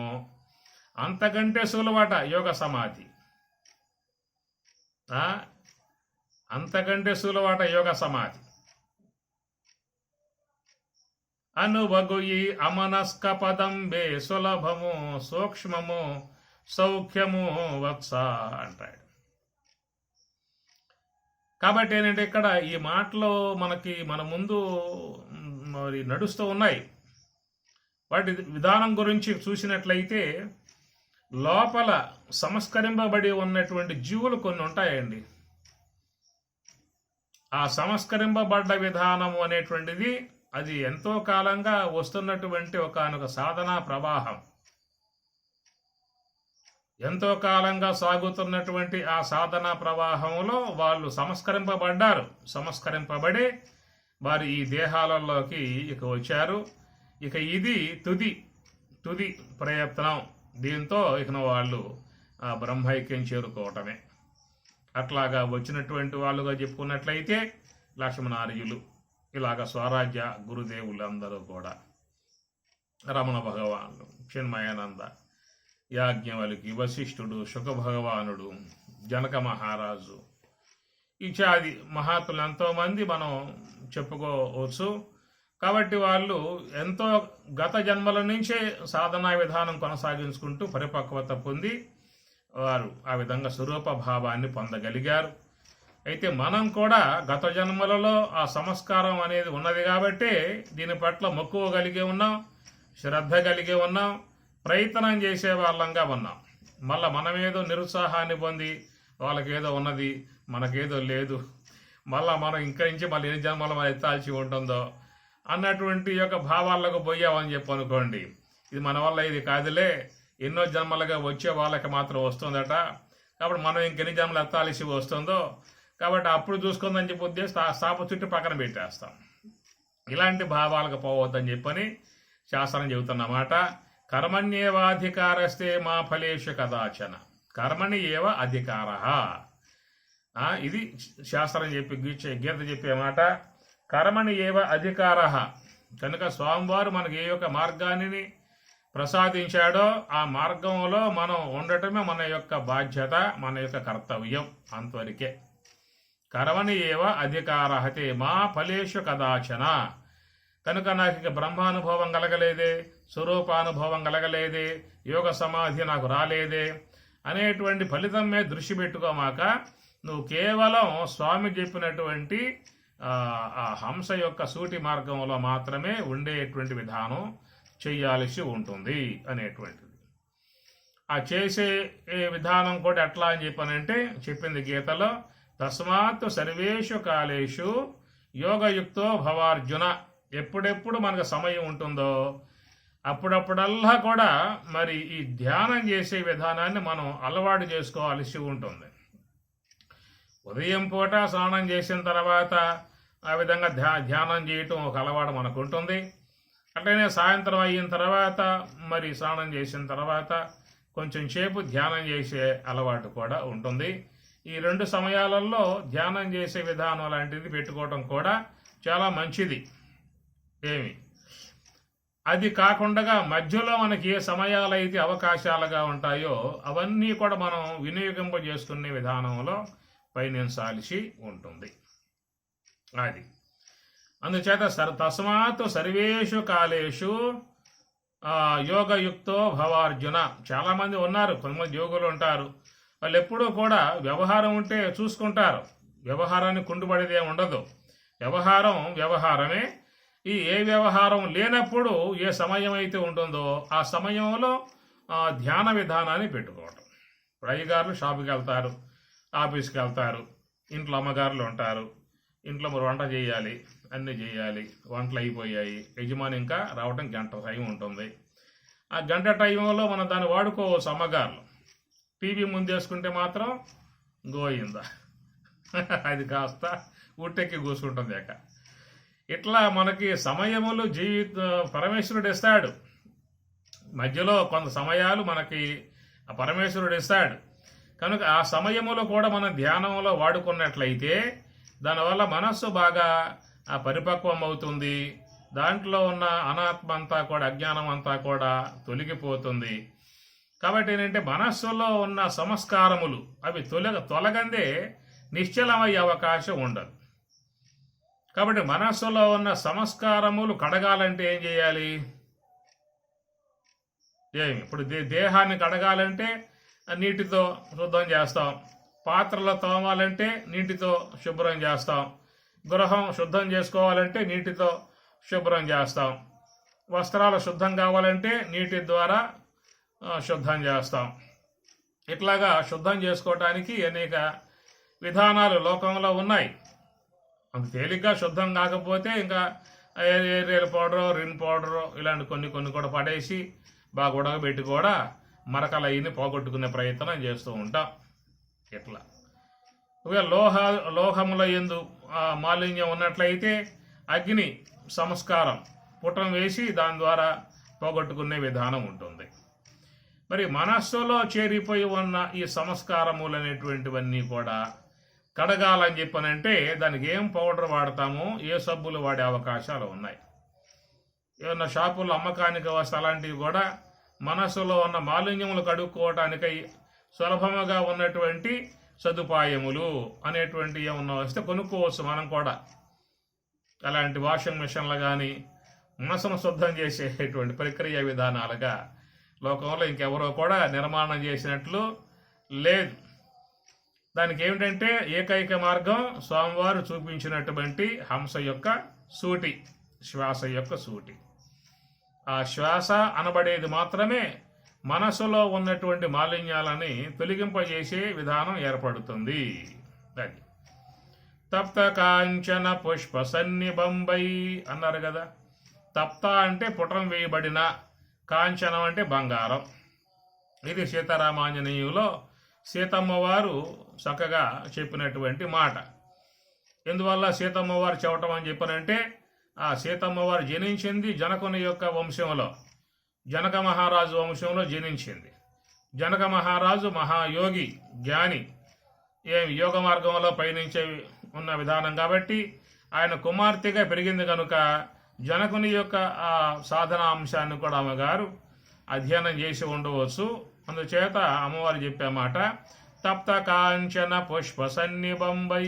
అంతకంటే సులువట యోగ సమాధి. అంతకంటే సులువట యోగ సమాధి. అనువగు ఈ అమనస్క పదంబే సులభము సూక్ష్మము సౌఖ్యము వత్స అంటాడు. కాబట్టి ఏంటంటే ఇక్కడ ఈ మాటలు మనకి మన ముందు మరి నడుస్తూ ఉన్నాయి. వాటి విధానం గురించి చూసినట్లయితే లోపల సంస్కరింపబడి ఉన్నటువంటి జీవులు కొన్ని ఉంటాయండి. ఆ సంస్కరింపబడ్డ విధానము అనేటువంటిది అది ఎంతో కాలంగా వస్తున్నటువంటి ఒకనొక సాధనా ప్రవాహం. ఎంతో సాగుతున్నటువంటి ఆ సాధనా ప్రవాహంలో వాళ్ళు సంస్కరింపబడి వారు ఈ దేహాలలోకి ఇక వచ్చారు. ఇక ఇది తుది ప్రయత్నం. దీంతో ఇక వాళ్ళు ఆ బ్రహ్మైక్యం చేరుకోవటమే. అట్లాగా వచ్చినటువంటి వాళ్ళుగా చెప్పుకున్నట్లయితే లక్ష్మణార్యులు, ఇలాగ స్వరాజ్య గురుదేవులు అందరూ కూడా, రమణ భగవానుడు, చిన్మయానంద, యాజ్ఞవల్కి, వశిష్ఠుడు, శుకభగవానుడు, జనక మహారాజు ఇత్యాది మహాత్ములు ఎంతోమంది మనం చెప్పుకోవచ్చు. కాబట్టి వాళ్ళు ఎంతో గత జన్మల నుంచే సాధనా విధానం కొనసాగించుకుంటూ పరిపక్వత పొంది వారు ఆ విధంగా స్వరూప భావాన్ని పొందగలిగారు. అయితే మనం కూడా గత జన్మలలో ఆ సంస్కారం అనేది ఉన్నది కాబట్టి దీని పట్ల మక్కువ కలిగి ఉన్నాం, శ్రద్ధ కలిగి ఉన్నాం, ప్రయత్నం చేసే వాళ్ళంగా ఉన్నాం. మళ్ళీ మనమేదో నిరుత్సాహాన్ని పొంది వాళ్ళకేదో ఉన్నది మనకేదో లేదు, మళ్ళీ మనం ఇంకా నుంచి మళ్ళీ ఎన్ని జన్మలు మనం ఎత్తాల్సి ఉంటుందో అన్నటువంటి యొక్క భావాలకు పోయామని చెప్పి అనుకోండి. ఇది మన వల్ల ఇది కాదులే, ఎన్నో జన్మలుగా వచ్చే వాళ్ళకి మాత్రం వస్తుందట, కాబట్టి మనం ఇంకెన్ని జన్మలు ఎత్తాల్సి వస్తుందో కాబట్టి అప్పుడు చూసుకుందని చెప్పి ఉద్దేశం సాప చుట్టూ పక్కన పెట్టేస్తాం. ఇలాంటి భావాలకు పోవద్దని చెప్పని శాస్త్రం చెబుతున్నమాట. కర్మణ్యేవాధికారస్తే మా ఫలేషు కదాచన. కర్మణి ఏవ అధికార, ఇది శాస్త్రం చెప్పి గీత చెప్పే మాట. కర్మణి ఏవ అధికార. కనుక స్వామివారు మనకి ఏ యొక్క మార్గాన్ని ప్రసాదించాడో ఆ మార్గంలో మనం ఉండటమే మన యొక్క బాధ్యత, మన యొక్క కర్తవ్యం. అంతవరకే. కర్మణి ఏవ అధికారహతే మా ఫలేషు కదాచన. కనుక నాకు ఇక బ్రహ్మానుభవం కలగలేదే, స్వరూపానుభవం కలగలేదే, యోగ సమాధి నాకు రాలేదే అనేటువంటి ఫలితం మీద దృష్టి పెట్టుకోమాక నువ్వు కేవలం స్వామి చెప్పినటువంటి ఆ హంస యొక్క సూటి మార్గంలో మాత్రమే ఉండేటువంటి విధానం చెయ్యాల్సి ఉంటుంది అనేటువంటిది. ఆ చేసే విధానం కూడా ఎట్లా అని చెప్పానంటే చెప్పింది గీతలో, తస్మాత్ సర్వేషు కాలేషు యోగయుక్తో భవార్జున. ఎప్పుడెప్పుడు మనకు సమయం ఉంటుందో అప్పుడప్పుడల్లా కూడా మరి ఈ ధ్యానం చేసే విధానాన్ని మనం అలవాటు చేసుకోవాల్సి ఉంటుంది. ఉదయం పూట స్నానం చేసిన తర్వాత ఆ విధంగా ధ్యానం చేయటం ఒక అలవాటు మనకు ఉంటుంది. అట్లనే సాయంత్రం అయిన తర్వాత మరి స్నానం చేసిన తర్వాత కొంచెం సేపు ధ్యానం చేసే అలవాటు కూడా ఉంటుంది. ఈ 2 సమయాలలో ధ్యానం చేసే విధానం లాంటిది పెట్టుకోవటం కూడా చాలా మంచిది. అది కాకుండా మధ్యలో మనకి ఏ సమయాలైతే అవకాశాలుగా ఉంటాయో అవన్నీ కూడా మనం వినియోగింపజేసుకునే విధానంలో పయనించాల్సి ఉంటుంది. అది అందుచేత తస్మాత్ సర్వేషు కాలేషు యోగయుక్తో భవార్జున. చాలామంది ఉన్నారు, కొంతమంది యోగులు ఉంటారు, వాళ్ళు ఎప్పుడూ కూడా వ్యవహారం ఉంటే చూసుకుంటారు, వ్యవహారాన్ని కుంటుపడేదే ఉండదు. వ్యవహారమే. ఏ వ్యవహారం లేనప్పుడు ఏ సమయం అయితే ఉంటుందో ఆ సమయంలో ధ్యాన విధానాన్ని పెట్టుకోవటం. ఇప్పుడు అయ్యగారులు షాపుకి వెళ్తారు, ఆఫీస్కి వెళ్తారు, ఇంట్లో అమ్మగారులు ఉంటారు, ఇంట్లో మరి వంట చేయాలి, అన్నీ చేయాలి, వంటలు అయిపోయాయి, యజమాని ఇంకా రావడం గంట టైం ఉంటుంది. ఆ గంట టైంలో మనం దాన్ని వాడుకోవచ్చు. అమ్మగారులు టీవీ ముందేసుకుంటే మాత్రం గోయిందా, అది కాస్త ఉట్టెక్కి కూసుకుంటుంది. ఇట్లా మనకి సమయములు పరమేశ్వరుడు ఇస్తాడు. మధ్యలో కొంత సమయాలు మనకి పరమేశ్వరుడు ఇస్తాడు. కనుక ఆ సమయములో కూడా మనం ధ్యానంలో వాడుకున్నట్లయితే దానివల్ల మనస్సు బాగా పరిపక్వం అవుతుంది. దాంట్లో ఉన్న అనాత్మ అంతా కూడా, అజ్ఞానం అంతా కూడా తొలగిపోతుంది. కాబట్టి ఏంటంటే మనస్సులో ఉన్న సంస్కారములు అవి తొలగందే నిశ్చలమయ్యే అవకాశం ఉండదు. కాబట్టి మనస్సులో ఉన్న సంస్కారములు కడగాలంటే ఏం చేయాలి? ఇప్పుడు దేహాన్ని కడగాలంటే నీటితో శుభ్రం చేస్తాం, పాత్రలో తోమాలంటే నీటితో శుభ్రం చేస్తాం, గృహం శుద్ధం చేసుకోవాలంటే నీటితో శుభ్రం చేస్తాం, వస్త్రాలు శుద్ధం కావాలంటే నీటి ద్వారా శుద్ధం చేస్తాం. ఇట్లాగా శుద్ధం చేసుకోవటానికి అనేక విధానాలు లోకంలో ఉన్నాయి. అంత తేలిగ్గా శుద్ధం కాకపోతే ఇంకా ఏరియల్ పౌడరు, రిన్ పౌడరు ఇలాంటి కొన్ని కూడా పడేసి బాగా ఉడకబెట్టి కూడా మరకలు అయ్యి పోగొట్టుకునే ప్రయత్నం చేస్తూ ఉంటాం. ఇట్లా లోహముల యందు మాలిన్యం ఉన్నట్లయితే అగ్ని సంస్కారం పుటం వేసి దాని ద్వారా పోగొట్టుకునే విధానం ఉంటుంది. మరి మనస్సులో చేరిపోయి ఉన్న ఈ సంస్కారములు అనేటువంటివన్నీ కూడా కడగాలని చెప్పనంటే దానికి ఏం పౌడర్ వాడతామో, ఏ సబ్బులు వాడే అవకాశాలు ఉన్నాయి. ఏమన్నా షాపుల్లో అమ్మకానికి వస్తే అలాంటివి కూడా మనస్సులో ఉన్న మాలిన్యములు కడుక్కోవటానికై సులభముగా ఉన్నటువంటి సదుపాయములు అనేటువంటి ఏమన్నా వస్తే కొనుక్కోవచ్చు మనం కూడా. అలాంటి వాషింగ్ మిషన్లు కానీ మనసును శుద్ధం చేసేటువంటి ప్రక్రియ విధానాలుగా లోకంలో ఇంకెవరో కూడా నిర్మాణం చేసినట్లు లేదు. దానికి ఏమిటంటే ఏకైక మార్గం స్వామివారు చూపించినటువంటి హంస యొక్క సూటి, శ్వాస యొక్క సూటి. ఆ శ్వాస అనబడేది మాత్రమే మనసులో ఉన్నటువంటి మాలిన్యాలని తొలగింపజేసే విధానం ఏర్పడుతుంది. అది తప్త కాంచన పుష్ప సన్నిబంబై అన్నారు కదా. తప్త అంటే పుటం వేయబడిన, కాంచనం అంటే బంగారం. ఇది సీతారామాంజనేయులో సీతమ్మ వారు చక్కగా చెప్పినటువంటి మాట. ఎందువల్ల సీతమ్మ వారు చెప్పటం అని చెప్పనంటే, ఆ సీతమ్మ వారు జనించింది జనకుని యొక్క వంశంలో, జనక మహారాజు వంశంలో జనించింది. జనక మహారాజు మహాయోగి, జ్ఞాని, యోగ మార్గంలో పయనించే ఉన్న విధానం కాబట్టి ఆయన కుమార్తెగా పెరిగింది కనుక జనకుని యొక్క ఆ సాధన అంశాన్ని కూడా ఆమె గారు అధ్యయనం చేసి ఉండవచ్చు. అందుచేత అమ్మవారు చెప్పే మాట, తప్త కాంచన పుష్ప సన్నిబంబై,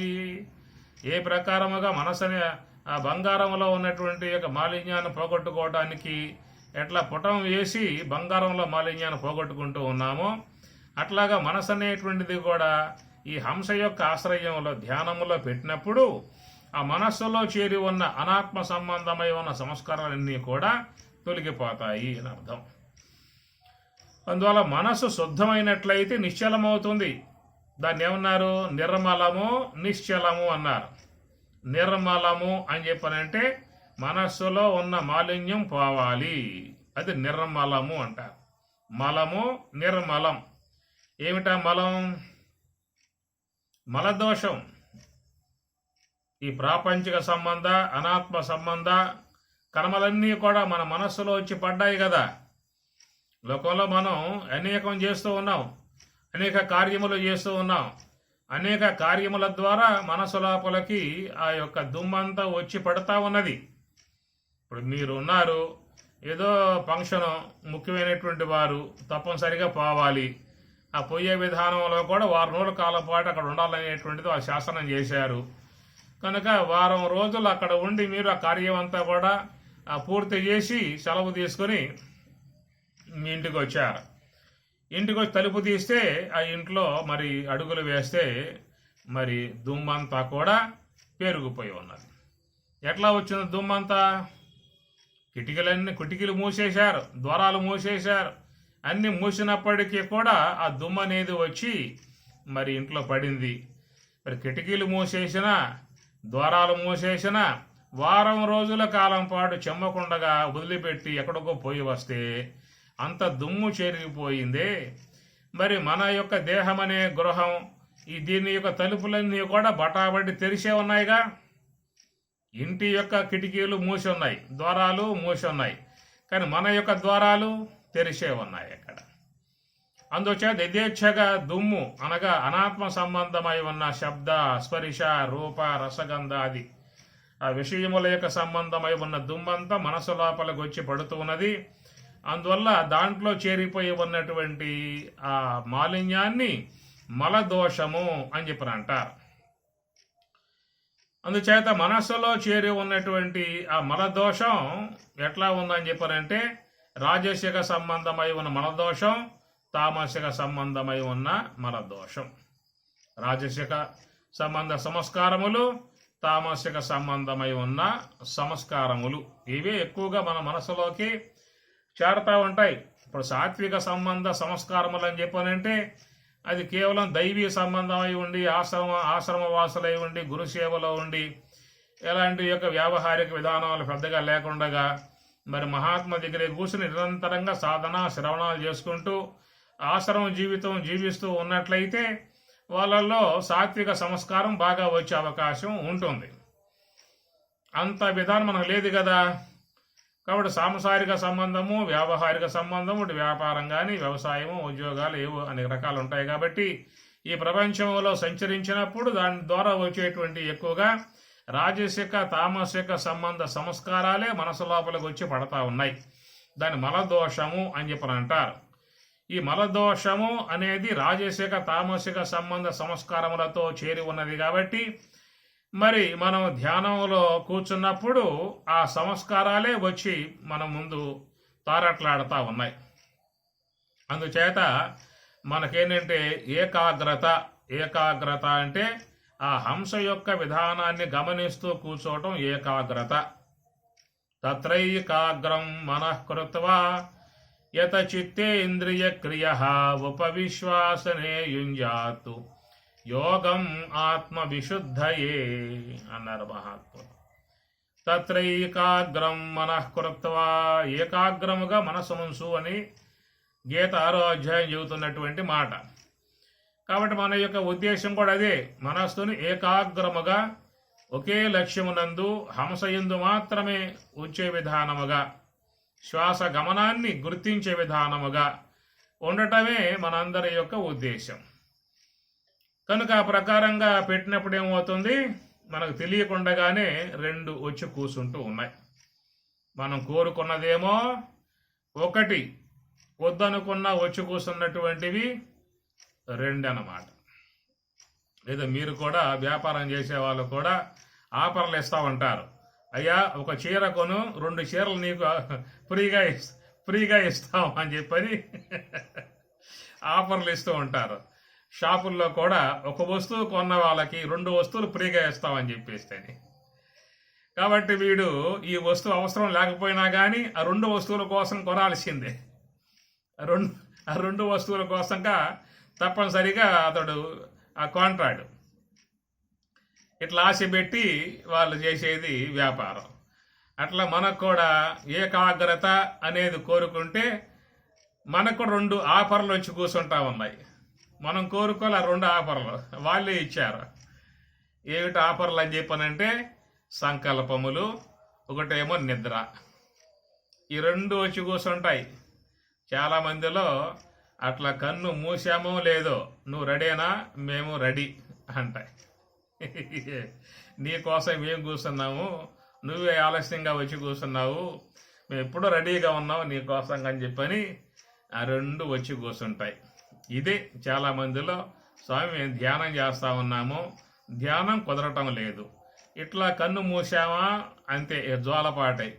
ఏ ప్రకారముగా మనసుని ఆ బంగారంలో ఉన్నటువంటి యొక్క మాలిన్యాన్ని పోగొట్టుకోవడానికి ఎట్లా పుటం వేసి బంగారంలో మాలిన్యాన్ని పోగొట్టుకుంటూ ఉన్నామో, అట్లాగా మనసు అనేటువంటిది కూడా ఈ హంస యొక్క ఆశ్రయంలో ధ్యానంలో పెట్టినప్పుడు ఆ మనస్సులో చేరి ఉన్న అనాత్మ సంబంధమై ఉన్న సంస్కారాలన్నీ కూడా తొలగిపోతాయి అని అర్థం. అందువల్ల మనసు శుద్ధమైనట్లయితే నిశ్చలమవుతుంది. దాన్ని ఏమన్నారు? నిర్మలము నిశ్చలము అన్నారు. నిర్మలము అని చెప్పనంటే మనస్సులో ఉన్న మాలిన్యం పోవాలి, అది నిర్మలము అంటారు. మలము నిర్మలం. ఏమిటా మలం? మలదోషం. ఈ ప్రాపంచిక సంబంధ అనాత్మ సంబంధ కర్మలన్నీ కూడా మన మనస్సులో వచ్చి పడ్డాయి కదా. లోకంలో మనం అనేకం చేస్తూ ఉన్నాం, అనేక కార్యములు చేస్తూ ఉన్నాం. అనేక కార్యముల ద్వారా మనసు లోపలికి ఆ యొక్క దుమ్మంతా వచ్చి పడతా ఉన్నది. ఇప్పుడు మీరు ఉన్నారు, ఏదో ఫంక్షన్, ముఖ్యమైనటువంటి వారు తప్పనిసరిగా పోవాలి. ఆ పోయే విధానంలో కూడా 6 రోజుల కాలం పాటు అక్కడ ఉండాలనేటువంటిది వాళ్ళు శాసనం చేశారు. కనుక వారం రోజులు అక్కడ ఉండి మీరు ఆ కార్యం అంతా కూడా పూర్తి చేసి సెలవు తీసుకొని మీ ఇంటికి వచ్చారు. ఇంటికి వచ్చి తలుపు తీస్తే ఆ ఇంట్లో మరి అడుగులు వేస్తే మరి దుమ్మంతా కూడా పెరిగిపోయి ఉన్నది. ఎట్లా వచ్చింది దుమ్మంతా? కిటికీలు మూసేశారు, ద్వారాలు మూసేశారు. అన్ని మూసినప్పటికీ కూడా ఆ దుమ్ము అనేది వచ్చి మరి ఇంట్లో పడింది. మరి కిటికీలు మూసేసిన, ద్వారాలు మూసేసిన, వారం రోజుల కాలం పాటు చెమ్మకుండగా వదిలిపెట్టి ఎక్కడికో పోయి వస్తే అంత దుమ్ము చేరిగిపోయిందే. మరి మన యొక్క దేహం అనే గృహం, దీని యొక్క తలుపులన్నీ కూడా బటాబట్టి తెరిసే ఉన్నాయిగా. ఇంటి యొక్క కిటికీలు మూసి ఉన్నాయి, ద్వారాలు మూసి ఉన్నాయి, కానీ మన యొక్క ద్వారాలు తెరిసే ఉన్నాయి అక్కడ. అందుచేత యథేచ్ఛగా దుమ్ము అనగా అనాత్మ సంబంధమై ఉన్న శబ్ద, స్పర్శ, రూప, రసగంధాది ఆ విషయముల యొక్క సంబంధమై ఉన్న దుమ్మంతా మనసు లోపలికి వచ్చి పడుతూ ఉన్నది. అందువల్ల దాంట్లో చేరిపోయి ఉన్నటువంటి ఆ మాలిన్యాన్ని మలదోషము అని చెప్పని అంటారు. అందుచేత మనస్సులో చేరి ఉన్నటువంటి ఆ మలదోషం ఎట్లా ఉందని చెప్పనంటే, రాజసిక సంబంధమై ఉన్న మలదోషం, తామసిక సంబంధమై ఉన్న మలదోషం. రాజసిక సంబంధ సంస్కారములు, తామసిక సంబంధమై ఉన్న సంస్కారములు, ఇవే ఎక్కువగా మన మనసులోకి చేరుతూ ఉంటాయి. ఇప్పుడు సాత్విక సంబంధ సంస్కారములు అని చెప్పనంటే అది కేవలం దైవీ సంబంధమై ఉండి ఆశ్రమవాసులై ఉండి గురుసేవలో ఉండి ఎలాంటి యొక్క వ్యావహారిక విధానాలు పెద్దగా లేకుండగా మరి మహాత్మ దగ్గర కూర్చుని నిరంతరంగా సాధన శ్రవణాలు చేసుకుంటూ ఆశ్రమ జీవితం జీవిస్తూ ఉన్నట్లయితే వాళ్ళల్లో సాత్విక సంస్కారం బాగా వచ్చే అవకాశం ఉంటుంది. అంత విధానం మనకు లేదు కదా. కాబట్టి సాంసారిక సంబంధము, వ్యావహారిక సంబంధము, వ్యాపారం కానీ, వ్యవసాయము, ఉద్యోగాలు ఏవో అనేక రకాలు ఉంటాయి. కాబట్టి ఈ ప్రపంచంలో సంచరించినప్పుడు దాని ద్వారా వచ్చేటువంటి ఎక్కువగా రాజసిక తామసిక సంబంధ సంస్కారాలే మనసు లోపలికి వచ్చి పడతా ఉన్నాయి. దాని మలదోషము అని చెప్పని అంటారు. ఈ మలదోషము అనేది రాజసిక తామసిక సంబంధ సంస్కారములతో చేరి ఉన్నది. కాబట్టి మరి మనం ధ్యానంలో కూర్చున్నప్పుడు ఆ సంస్కారాలే వచ్చి మన ముందు తారట్లాడుతూ ఉన్నాయి. అందుచేత మనకేంటంటే ఏకాగ్రత అంటే ఆ హంస యొక్క విధానాన్ని గమనిస్తూ కూర్చోవటం ఏకాగ్రత. తత్రైకాగ్రం మనఃకృత్వా యత చిత్తేంద్రియ క్రియ ఉపవిశ్వాసనే యుంజాతు యోగం ఆత్మ విశుద్ధయే అన్నారు మహాత్ములు. తత్రైకాగ్రం మనఃకృత్వా, ఏకాగ్రముగా మనసునుంచు అని గీత 6వ అధ్యాయం చెబుతున్నటువంటి మాట. కాబట్టి మన యొక్క ఉద్దేశం కూడా అదే, మనస్సుని ఏకాగ్రముగా ఒకే లక్ష్యమునందు హంసయందు మాత్రమే ఉంచే విధానముగా, శ్వాస గమనాన్ని గుర్తించే విధానముగా ఉండటమే మనందరి యొక్క ఉద్దేశం. కనుక ఆ ప్రకారంగా పెట్టినప్పుడు ఏమవుతుంది, మనకు తెలియకుండానే 2 వచ్చి కూర్చుంటూ ఉన్నాయి. మనం కోరుకున్నదేమో ఒకటి, వద్దనుకున్నా వచ్చి కూర్చున్నటువంటివి 2 అన్నమాట. లేదా మీరు కూడా వ్యాపారం చేసే వాళ్ళు కూడా ఆఫర్లు ఇస్తూ ఉంటారు. అయ్యా ఒక చీర కొను, 2 చీరలు నీకు ఫ్రీగా ఇస్తాం అని చెప్పని ఆఫర్లు ఇస్తూ ఉంటారు. షాపుల్లో కూడా ఒక వస్తువు కొన్న వాళ్ళకి 2 వస్తువులు ఫ్రీగా ఇస్తామని చెప్పేస్తేనే. కాబట్టి వీడు ఈ వస్తువు అవసరం లేకపోయినా కానీ ఆ 2 వస్తువుల కోసం కొనాల్సిందే. ఆ రెండు వస్తువుల కోసంగా తప్పనిసరిగా అతడు ఆ కాంట్రాక్ట్ ఇట్లా ఆశ పెట్టి వాళ్ళు చేసేది వ్యాపారం. అట్లా మనకు కూడా ఏకాగ్రత అనేది కోరుకుంటే మనకు 2 ఆఫర్లు వచ్చి కూర్చుంటా ఉన్నాయి. మనం కోరుకోలే 2 ఆఫర్లు వాళ్ళే ఇచ్చారు. ఏమిటి ఆఫర్లు అని చెప్పనంటే సంకల్పములు, ఒకటేమో నిద్ర. ఈ 2 వచ్చి కూర్చుంటాయి. చాలామందిలో అట్లా కన్ను మూసామో లేదో, నువ్వు రెడీనా, మేము రెడీ అంటాయి. నీకోసం మేము కూర్చున్నాము, నువ్వే ఆలస్యంగా వచ్చి కూర్చున్నావు, మేము ఎప్పుడూ రెడీగా ఉన్నావు నీకోసం అని చెప్పని ఆ 2 వచ్చి కూర్చుంటాయి. ఇదే చాలామందిలో, స్వామి మేము ధ్యానం చేస్తూ ఉన్నాము, ధ్యానం కుదరటం లేదు. ఇట్లా కన్ను మూసామా అంతే, జోలపాటై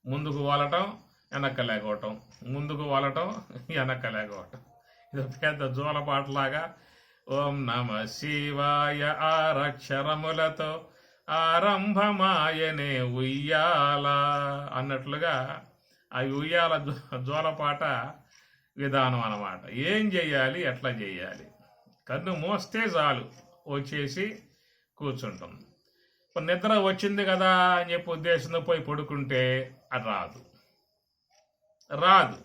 ముందుకు వాలటం వెనక్కలేకపోవటం, ముందుకు వాలటం వెనక్కలేకపోవటం. ఇది పెద్ద జోలపాటలాగా ఓం నమ శివాయ 6 అక్షరములతో ఆరంభమాయనే ఉయ్యాల అన్నట్లుగా ఆ ఉయ్యాల జోలపాట విధానం అన్నమాట. ఏం చెయ్యాలి, ఎట్లా చెయ్యాలి? కన్ను మోస్తే చాలు వచ్చేసి కూర్చుంటాం. నిద్ర వచ్చింది కదా అని చెప్పి ఉద్దేశంతో పోయి పడుకుంటే అది రాదు.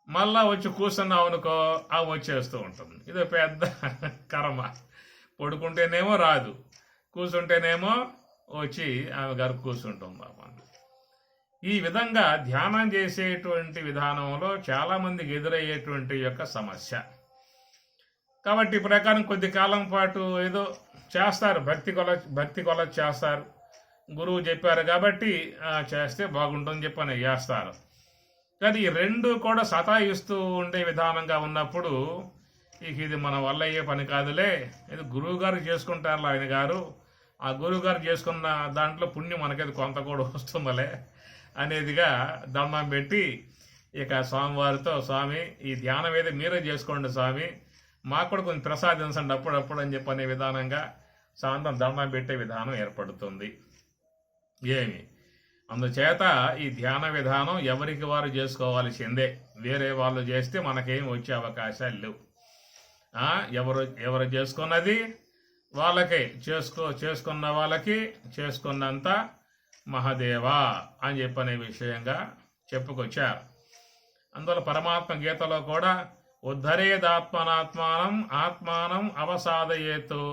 మళ్ళా వచ్చి కూర్చున్నావు అనుకో, అవి వచ్చేస్తూ ఉంటుంది. ఇది పెద్ద కర్మ. పడుకుంటేనేమో రాదు, కూర్చుంటేనేమో వచ్చి ఆమె గారు కూర్చుంటుంది. ఈ విధంగా ధ్యానం చేసేటువంటి విధానంలో చాలామందికి ఎదురయ్యేటువంటి యొక్క సమస్య. కాబట్టి ఈ ప్రకారం కొద్ది కాలం పాటు ఏదో చేస్తారు, భక్తి కొల చేస్తారు. గురువు చెప్పారు కాబట్టి చేస్తే బాగుంటుందని చెప్పని చేస్తారు. కానీ ఈ 2 కూడా సతాయిస్తూ ఉండే విధానంగా ఉన్నప్పుడు ఇది మన వల్ల అయ్యే పని కాదులే, ఇది గురువు గారు చేసుకుంటారు ఆయన గారు, ఆ గురువు గారు చేసుకున్న దాంట్లో పుణ్యం మనకేది కొంత కూడా వస్తుందలే అనేదిగా దండం పెట్టి ఇక స్వామివారితో, స్వామి ఈ ధ్యానం ఏదో మీరే చేసుకోండి స్వామి, మాకు కూడా కొంచెం ప్రసాదించండి అప్పుడప్పుడు అని చెప్పనే విధానంగా సాయంత్రం దండం పెట్టే విధానం ఏర్పడుతుంది. అందుచేత ఈ ధ్యాన విధానం ఎవరికి వారు చేసుకోవాల్సిందే. వేరే వాళ్ళు చేస్తే మనకేం వచ్చే అవకాశాలు లేవు. ఎవరు చేసుకున్నది వాళ్ళకే, చేసుకున్న వాళ్ళకి చేసుకున్నంత మహాదేవా అని చెప్పనే విషయంగా చెప్పుకొచ్చారు. అందువల్ల పరమాత్మ గీతలో కూడా ఉద్ధరేదాత్మనాత్మానం ఆత్మానం అవసాదయేతు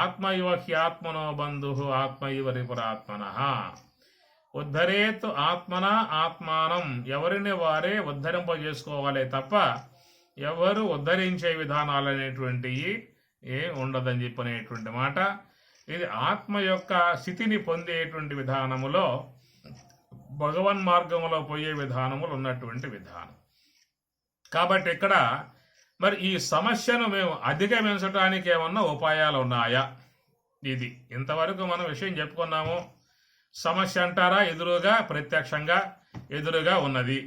ఆత్మయువ హ్యాత్మనో బంధు ఆత్మయువ రిపురాత్మన. ఉద్ధరేత్ ఆత్మన ఆత్మానం, ఎవరిని వారే ఉద్ధరింపజేసుకోవాలి తప్ప ఎవరు ఉద్ధరించే విధానాలు అనేటువంటివి ఉండదని చెప్పనేటువంటి మాట. ఇది ఆత్మ యొక్క స్థితిని పొందేటువంటి విధానములో భగవన్ మార్గంలో పోయే విధానములు ఉన్నటువంటి విధానం. కాబట్టి ఇక్కడ మరి ఈ సమస్యను మేము అధిగమించడానికి ఏమన్నా ఉపాయాలు ఉన్నాయా? ఇది ఇంతవరకు మనం విషయం చెప్పుకున్నాము. సమస్య అంటారా, ఎదురుగా ప్రత్యక్షంగా ఎదురుగా ఉన్నది.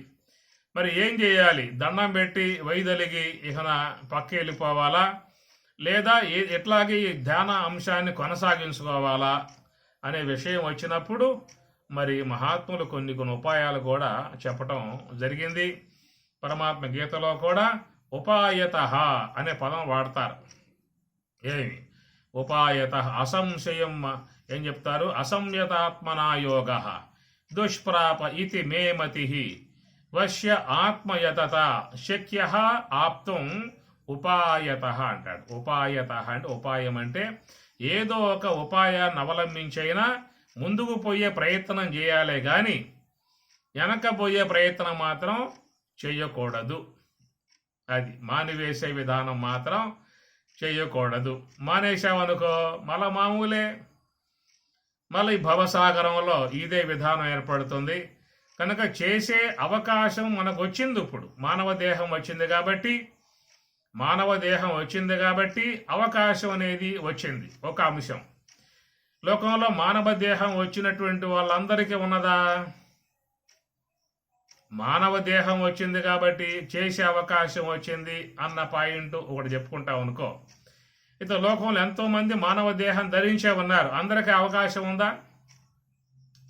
మరి ఏం చేయాలి? దండం పెట్టి వైదొలిగి ఇక పక్క వెళ్ళిపోవాలా, లేదా ఎట్లాగే ఈ ధ్యాన అంశాన్ని కొనసాగించుకోవాలా అనే విషయం వచ్చినప్పుడు మరి మహాత్ములు కొన్ని ఉపాయాలు కూడా చెప్పటం జరిగింది. పరమాత్మ గీతలో కూడా ఉపాయత అనే పదం వాడతారు. ఏమి ఉపాయత? అసంశయం ఏం చెప్తారు? అసంయతాత్మనాయోగ దుష్ప్రాప ఇతి మే మతి వశ్య ఆత్మయతత శక్య ఆప్తం ఉపాయత అంటాడు. ఉపాయత అంటే ఉపాయం అంటే ఏదో ఒక ఉపాయాన్ని అవలంబించైనా ముందుకు పోయే ప్రయత్నం చేయాలి కానీ వెనకపోయే ప్రయత్నం మాత్రం చేయకూడదు. అది మానివేసే విధానం మాత్రం చేయకూడదు. మానేశామనుకో మళ్ళా మామూలే, మళ్ళీ భవసాగరంలో ఇదే విధానం ఏర్పడుతుంది. కనుక చేసే అవకాశం మనకు వచ్చింది. ఇప్పుడు మానవ దేహం వచ్చింది కాబట్టి అవకాశం అనేది వచ్చింది. ఒక అంశం. లోకంలో మానవ దేహం వచ్చినటువంటి వాళ్ళందరికీ ఉన్నదా? మానవ దేహం వచ్చింది కాబట్టి చేసే అవకాశం వచ్చింది అన్న పాయింట్ ఒకటి చెప్పుకుంటాం అనుకో. ఇక లోకంలో ఎంతోమంది మానవ దేహం ధరించే ఉన్నారు. అందరికీ అవకాశం ఉందా?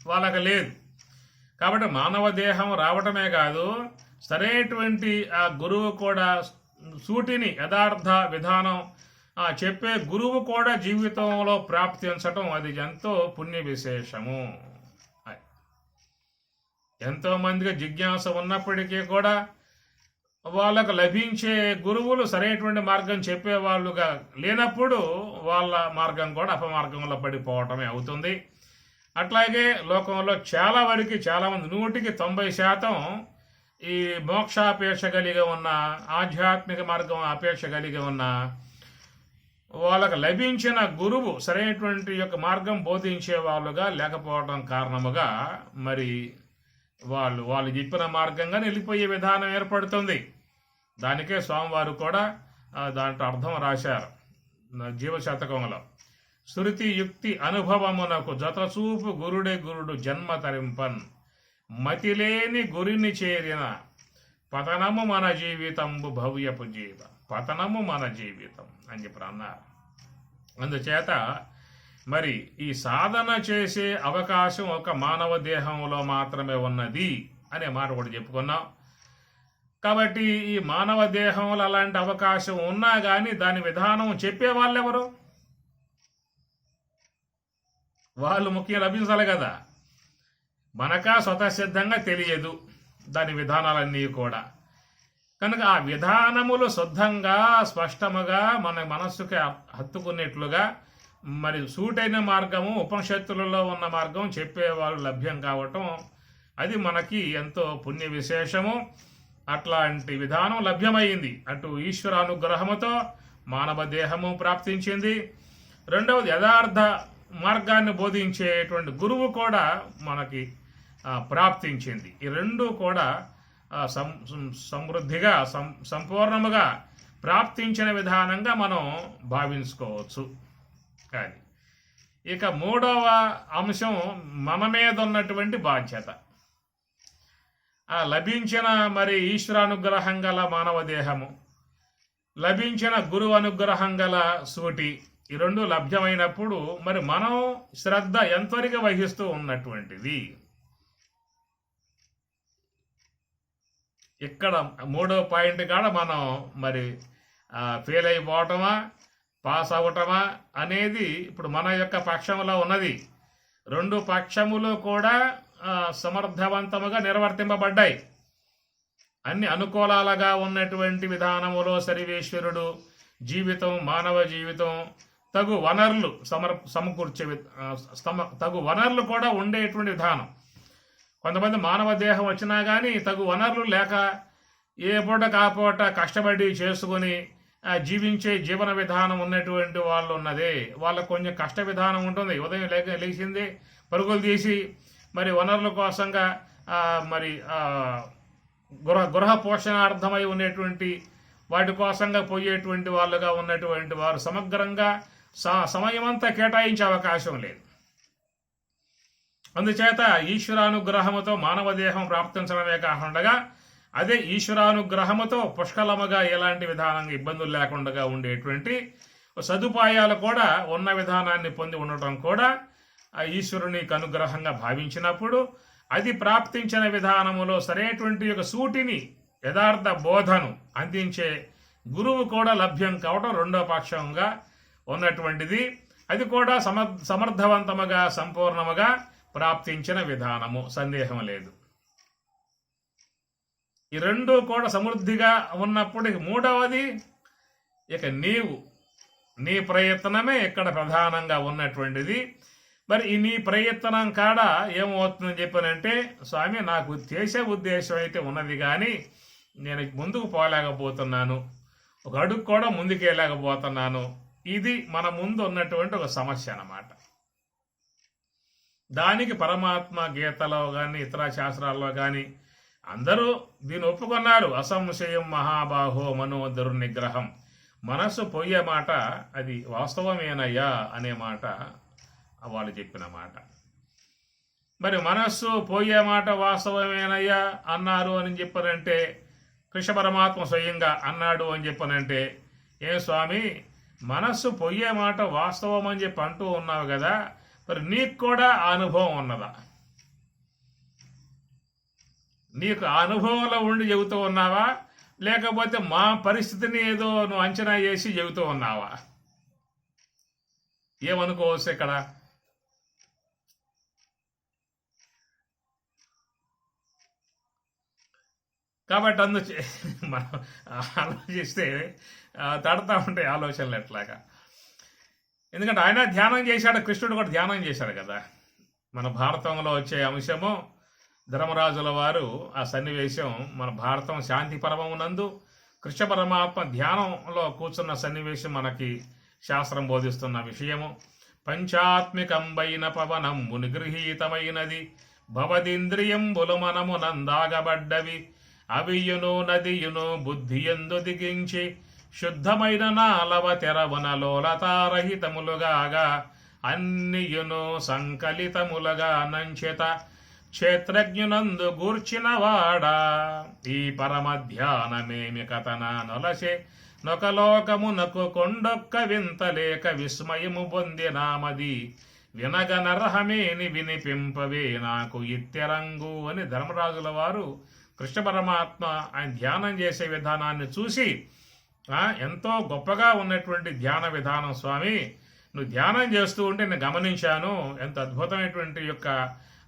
వాళ్ళకి లేదు. కాబట్టి మానవ దేహం రావటమే కాదు, సరైనటువంటి ఆ గురువు కూడా సూటిని యథార్థ విధానం చెప్పే గురువు కూడా జీవితంలో ప్రాప్తించటం అది ఎంతో పుణ్య విశేషము. ఎంతో మందికి జిజ్ఞాస ఉన్నప్పటికీ కూడా వాళ్ళకు లభించే గురువులు సరైనటువంటి మార్గం చెప్పేవాళ్ళుగా లేనప్పుడు వాళ్ళ మార్గం కూడా అపమార్గంలో పడిపోవటమే అవుతుంది. అట్లాగే లోకంలో చాలామంది 100% ఈ మోక్షాపేక్ష కలిగి ఉన్న, ఆధ్యాత్మిక మార్గం అపేక్ష కలిగి ఉన్న వాళ్ళకు లభించిన గురువు సరైనటువంటి యొక్క మార్గం బోధించే వాళ్ళుగా లేకపోవడం కారణముగా మరి వాళ్ళు చెప్పిన మార్గంగా వెళ్ళిపోయే విధానం ఏర్పడుతుంది. దానికే స్వామివారు కూడా దాంట్లో అర్థం రాశారు జీవశతకంలో. శృతి యుక్తి అనుభవమునకు జతచూపు గురుడు జన్మ తరింపన్, మతిలేని గురిని చేరిన పతనము మన జీవితంబు భవ్యపు పతనము మన జీవితం అని చెప్పి అన్నారు. అందుచేత మరి ఈ సాధన చేసే అవకాశం ఒక మానవ దేహంలో మాత్రమే ఉన్నది అనే మాట కూడా చెప్పుకున్నాం. కాబట్టి ఈ మానవ దేహంలో అలాంటి అవకాశం ఉన్నా కానీ దాని విధానం చెప్పే వాళ్ళెవరు? వాళ్ళు ముఖ్యంగా లభించాలి కదా. మనకా స్వతసిద్ధంగా తెలియదు దాని విధానాలన్నీ కూడా. కనుక ఆ విధానములు శుద్ధంగా స్పష్టముగా మన మనస్సుకి హత్తుకునేట్లుగా మరి సూటైన మార్గము, ఉపనిషత్తులలో ఉన్న మార్గం చెప్పేవాళ్ళు లభ్యం కావటం అది మనకి ఎంతో పుణ్య విశేషము. అట్లాంటి విధానం లభ్యమైంది. అటు ఈశ్వరానుగ్రహముతో మానవ దేహము ప్రాప్తించింది. రెండవది యథార్థ మార్గాన్ని బోధించేటువంటి గురువు కూడా మనకి ప్రాప్తించింది. ఈ రెండు కూడా సమృద్ధిగా సంపూర్ణముగా ప్రాప్తించిన విధానంగా మనం భావించుకోవచ్చు. కానీ ఇక మూడవ అంశం మన మీద ఉన్నటువంటి బాధ్యత. లభించిన మరి ఈశ్వరానుగ్రహం గల మానవ దేహము, లభించిన గురువు అనుగ్రహం గల సూటి, ఈ రెండు లభ్యమైనప్పుడు మరి మనం శ్రద్ధ ఎంతవరకు వహిస్తూ ఉన్నటువంటిది. ఇక్కడ మూడో పాయింట్ కాడ మనం మరి ఫెయిల్ అయిపోవటమా పాస్ అవ్వటమా అనేది ఇప్పుడు మన యొక్క పక్షంలో ఉన్నది. రెండు పక్షములు కూడా సమర్థవంతముగా నిర్వర్తింపబడ్డాయి. అన్ని అనుకూలాలుగా ఉన్నటువంటి విధానములో సర్వేశ్వరుడు జీవితం, మానవ జీవితం తగు వనరులు సమకూర్చే తగు వనరులు కూడా ఉండేటువంటి విధానం. కొంతమంది మానవ దేహం వచ్చినా కానీ తగు వనరులు లేక ఏ పూట కాపోట కష్టపడి చేసుకుని జీవించే జీవన విధానం ఉన్నటువంటి వాళ్ళు ఉన్నదే. వాళ్ళకు కొంచెం కష్ట విధానం ఉంటుంది. ఉదయం లేచింది పరుగులు తీసి మరి వనరుల కోసంగా మరి గృహ పోషణార్థమై ఉండేటువంటి వాటి కోసంగా పోయేటువంటి వాళ్ళుగా ఉన్నటువంటి వారు సమగ్రంగా సమయమంతా కేటాయించే అవకాశం లేదు. అందుచేత ఈశ్వరానుగ్రహముతో మానవ దేహం ప్రాప్తించడమే కాకుండా అదే ఈశ్వరానుగ్రహముతో పుష్కలముగా ఎలాంటి విధానంగా ఇబ్బందులు లేకుండా ఉండేటువంటి సదుపాయాలు కూడా ఉన్న విధానాన్ని పొంది ఉండటం కూడా ఆ ఈశ్వరునికి అనుగ్రహంగా భావించినప్పుడు అది ప్రాప్తించిన విధానములో సరైనటువంటి యొక్క సూటిని యథార్థ బోధను అందించే గురువు కూడా లభ్యం కావడం రెండో పక్షంగా ఉన్నటువంటిది. అది కూడా సమర్థవంతముగా సంపూర్ణముగా ప్రాప్తించిన విధానము, సందేహం లేదు. ఈ రెండు కూడా సమృద్ధిగా ఉన్నప్పుడు మూడవది ఇక నీ ప్రయత్నమే ఇక్కడ ప్రధానంగా ఉన్నటువంటిది. మరి ఈ నీ ప్రయత్నం కాడ ఏమవుతుందని చెప్పానంటే, స్వామి నాకు చేసే ఉద్దేశం అయితే ఉన్నది కానీ నేను ముందుకు పోలేకపోతున్నాను, ఒక అడుగు కూడా ముందుకెళ్ళలేకపోతున్నాను. ఇది మన ముందు ఉన్నటువంటి ఒక సమస్య అన్నమాట. దానికి పరమాత్మ గీతలో కానీ ఇతర శాస్త్రాల్లో కానీ అందరూ దీన్ని ఒప్పుకున్నారు. అసంశయం మహాబాహో మనోదరు నిగ్రహం. మనస్సు పోయే మాట అది వాస్తవమేనయ్యా అనే మాట వాళ్ళు చెప్పిన మాట. మరి మనస్సు పోయే మాట వాస్తవమేనయ్యా అన్నారు అని చెప్పనంటే, కృష్ణ పరమాత్మ స్వయంగా అన్నాడు అని చెప్పనంటే, ఏ స్వామి మనస్సు పోయే మాట వాస్తవం అని చెప్పి అంటూ ఉన్నావు కదా, మరి నీకు కూడా ఆ అనుభవం ఉన్నదా? నీకు ఆ అనుభవంలో ఉండి చెబుతూ ఉన్నావా, లేకపోతే మా పరిస్థితిని ఏదో నువ్వు అంచనా చేసి చెబుతూ ఉన్నావా? ఏమనుకోవచ్చు ఇక్కడ? కాబట్టి మనం ఆలోచిస్తే తడతా ఉంటాయి ఆలోచనలు ఎట్లాగా. ఎందుకంటే ఆయన ధ్యానం చేశాడు, కృష్ణుడు కూడా ధ్యానం చేశాడు కదా. మన భారతంలో వచ్చే అంశము ధర్మరాజుల వారు ఆ సన్నివేశం మన భారతం శాంతి పర్వమునందు కృష్ణ పరమాత్మ ధ్యానంలో కూర్చున్న సన్నివేశం మనకి శాస్త్రం బోధిస్తున్న విషయము. పంచాత్మికంబైన పవనంబు నిగృహీతమైనది భవదింద్రియంబులు మనమునందాగబడ్డవి అవియును నదియును బుద్ధియందు దిగించి శుద్ధమైన నాలవ తెరవనలోలతారహితములుగాగా అన్నియును సంకలితములుగా నంచిత క్షేత్రజ్ఞునందు గూర్చిన వాడా ఈ పరమ ధ్యానమేమి కథన నొలసే నొకలోకమునకు కొండొక్క వింతలేక విస్మయము పొందినామది వినగనర్హమేని వినిపింపవే నాకు ఇత్తెరంగు అని ధర్మరాజుల వారు కృష్ణ పరమాత్మ ఆయన ధ్యానం చేసే విధానాన్ని చూసి ఎంతో గొప్పగా ఉన్నటువంటి ధ్యాన విధానం స్వామి, నువ్వు ధ్యానం చేస్తూ ఉంటే నేను గమనించాను, ఎంత అద్భుతమైనటువంటి యొక్క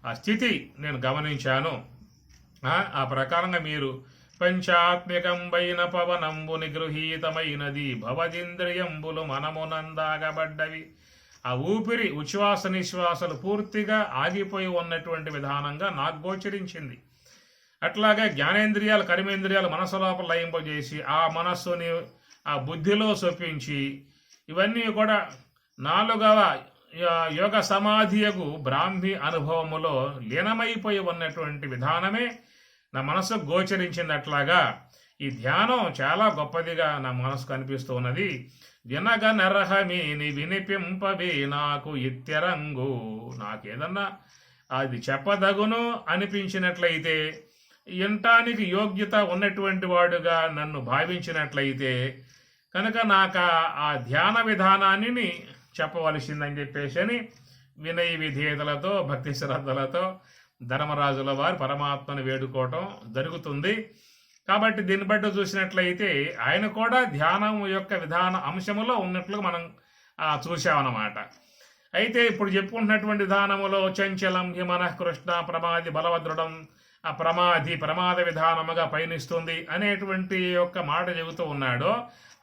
ఆ స్థితి నేను గమనించాను. ఆ ప్రకారంగా మీరు పంచాత్మికంబైన పవనంబు నిగృహీతమైనది భవదింద్రియంబులు మనమునందాగబడ్డవి. ఆ ఊపిరి ఉచ్ఛ్వాస నిశ్వాసలు పూర్తిగా ఆగిపోయి ఉన్నటువంటి విధానంగా నాకు గోచరించింది. అట్లాగే జ్ఞానేంద్రియాలు కర్మేంద్రియాలు మనసు లోపల లయింపజేసి ఆ మనస్సుని ఆ బుద్ధిలో చొప్పించి ఇవన్నీ కూడా 4వ యోగ సమాధియకు బ్రాహ్మి అనుభవములో లీనమైపోయి ఉన్నటువంటి విధానమే నా మనసు గోచరించింది. అట్లాగా ఈ ధ్యానం చాలా గొప్పదిగా నా మనసు కనిపిస్తూ ఉన్నది. వినగ నరహమేని వినిపింపవే నాకు ఇత్తెరంగు. నాకేదన్నా అది చెప్పదగును అనిపించినట్లయితే, వినటానికి యోగ్యత ఉన్నటువంటి వాడుగా నన్ను భావించినట్లయితే కనుక నాకు ఆ ధ్యాన విధానాన్ని చెప్పవలసిందని చెప్పేసి అని వినయ విధేయతలతో భక్తి శ్రద్ధలతో ధర్మరాజుల వారు పరమాత్మను వేడుకోవటం జరుగుతుంది. కాబట్టి దీన్ని బట్టి చూసినట్లయితే ఆయన కూడా ధ్యానం యొక్క విధాన అంశములో ఉన్నట్లుగా మనం చూసామన్నమాట. అయితే ఇప్పుడు చెప్పుకుంటున్నటువంటి విధానములో చంచలం హిమనః కృష్ణ ప్రమాది బలవదృఢం ఆ ప్రమాద విధానముగా పయనిస్తుంది అనేటువంటి యొక్క మాట చెబుతూ ఉన్నాడో,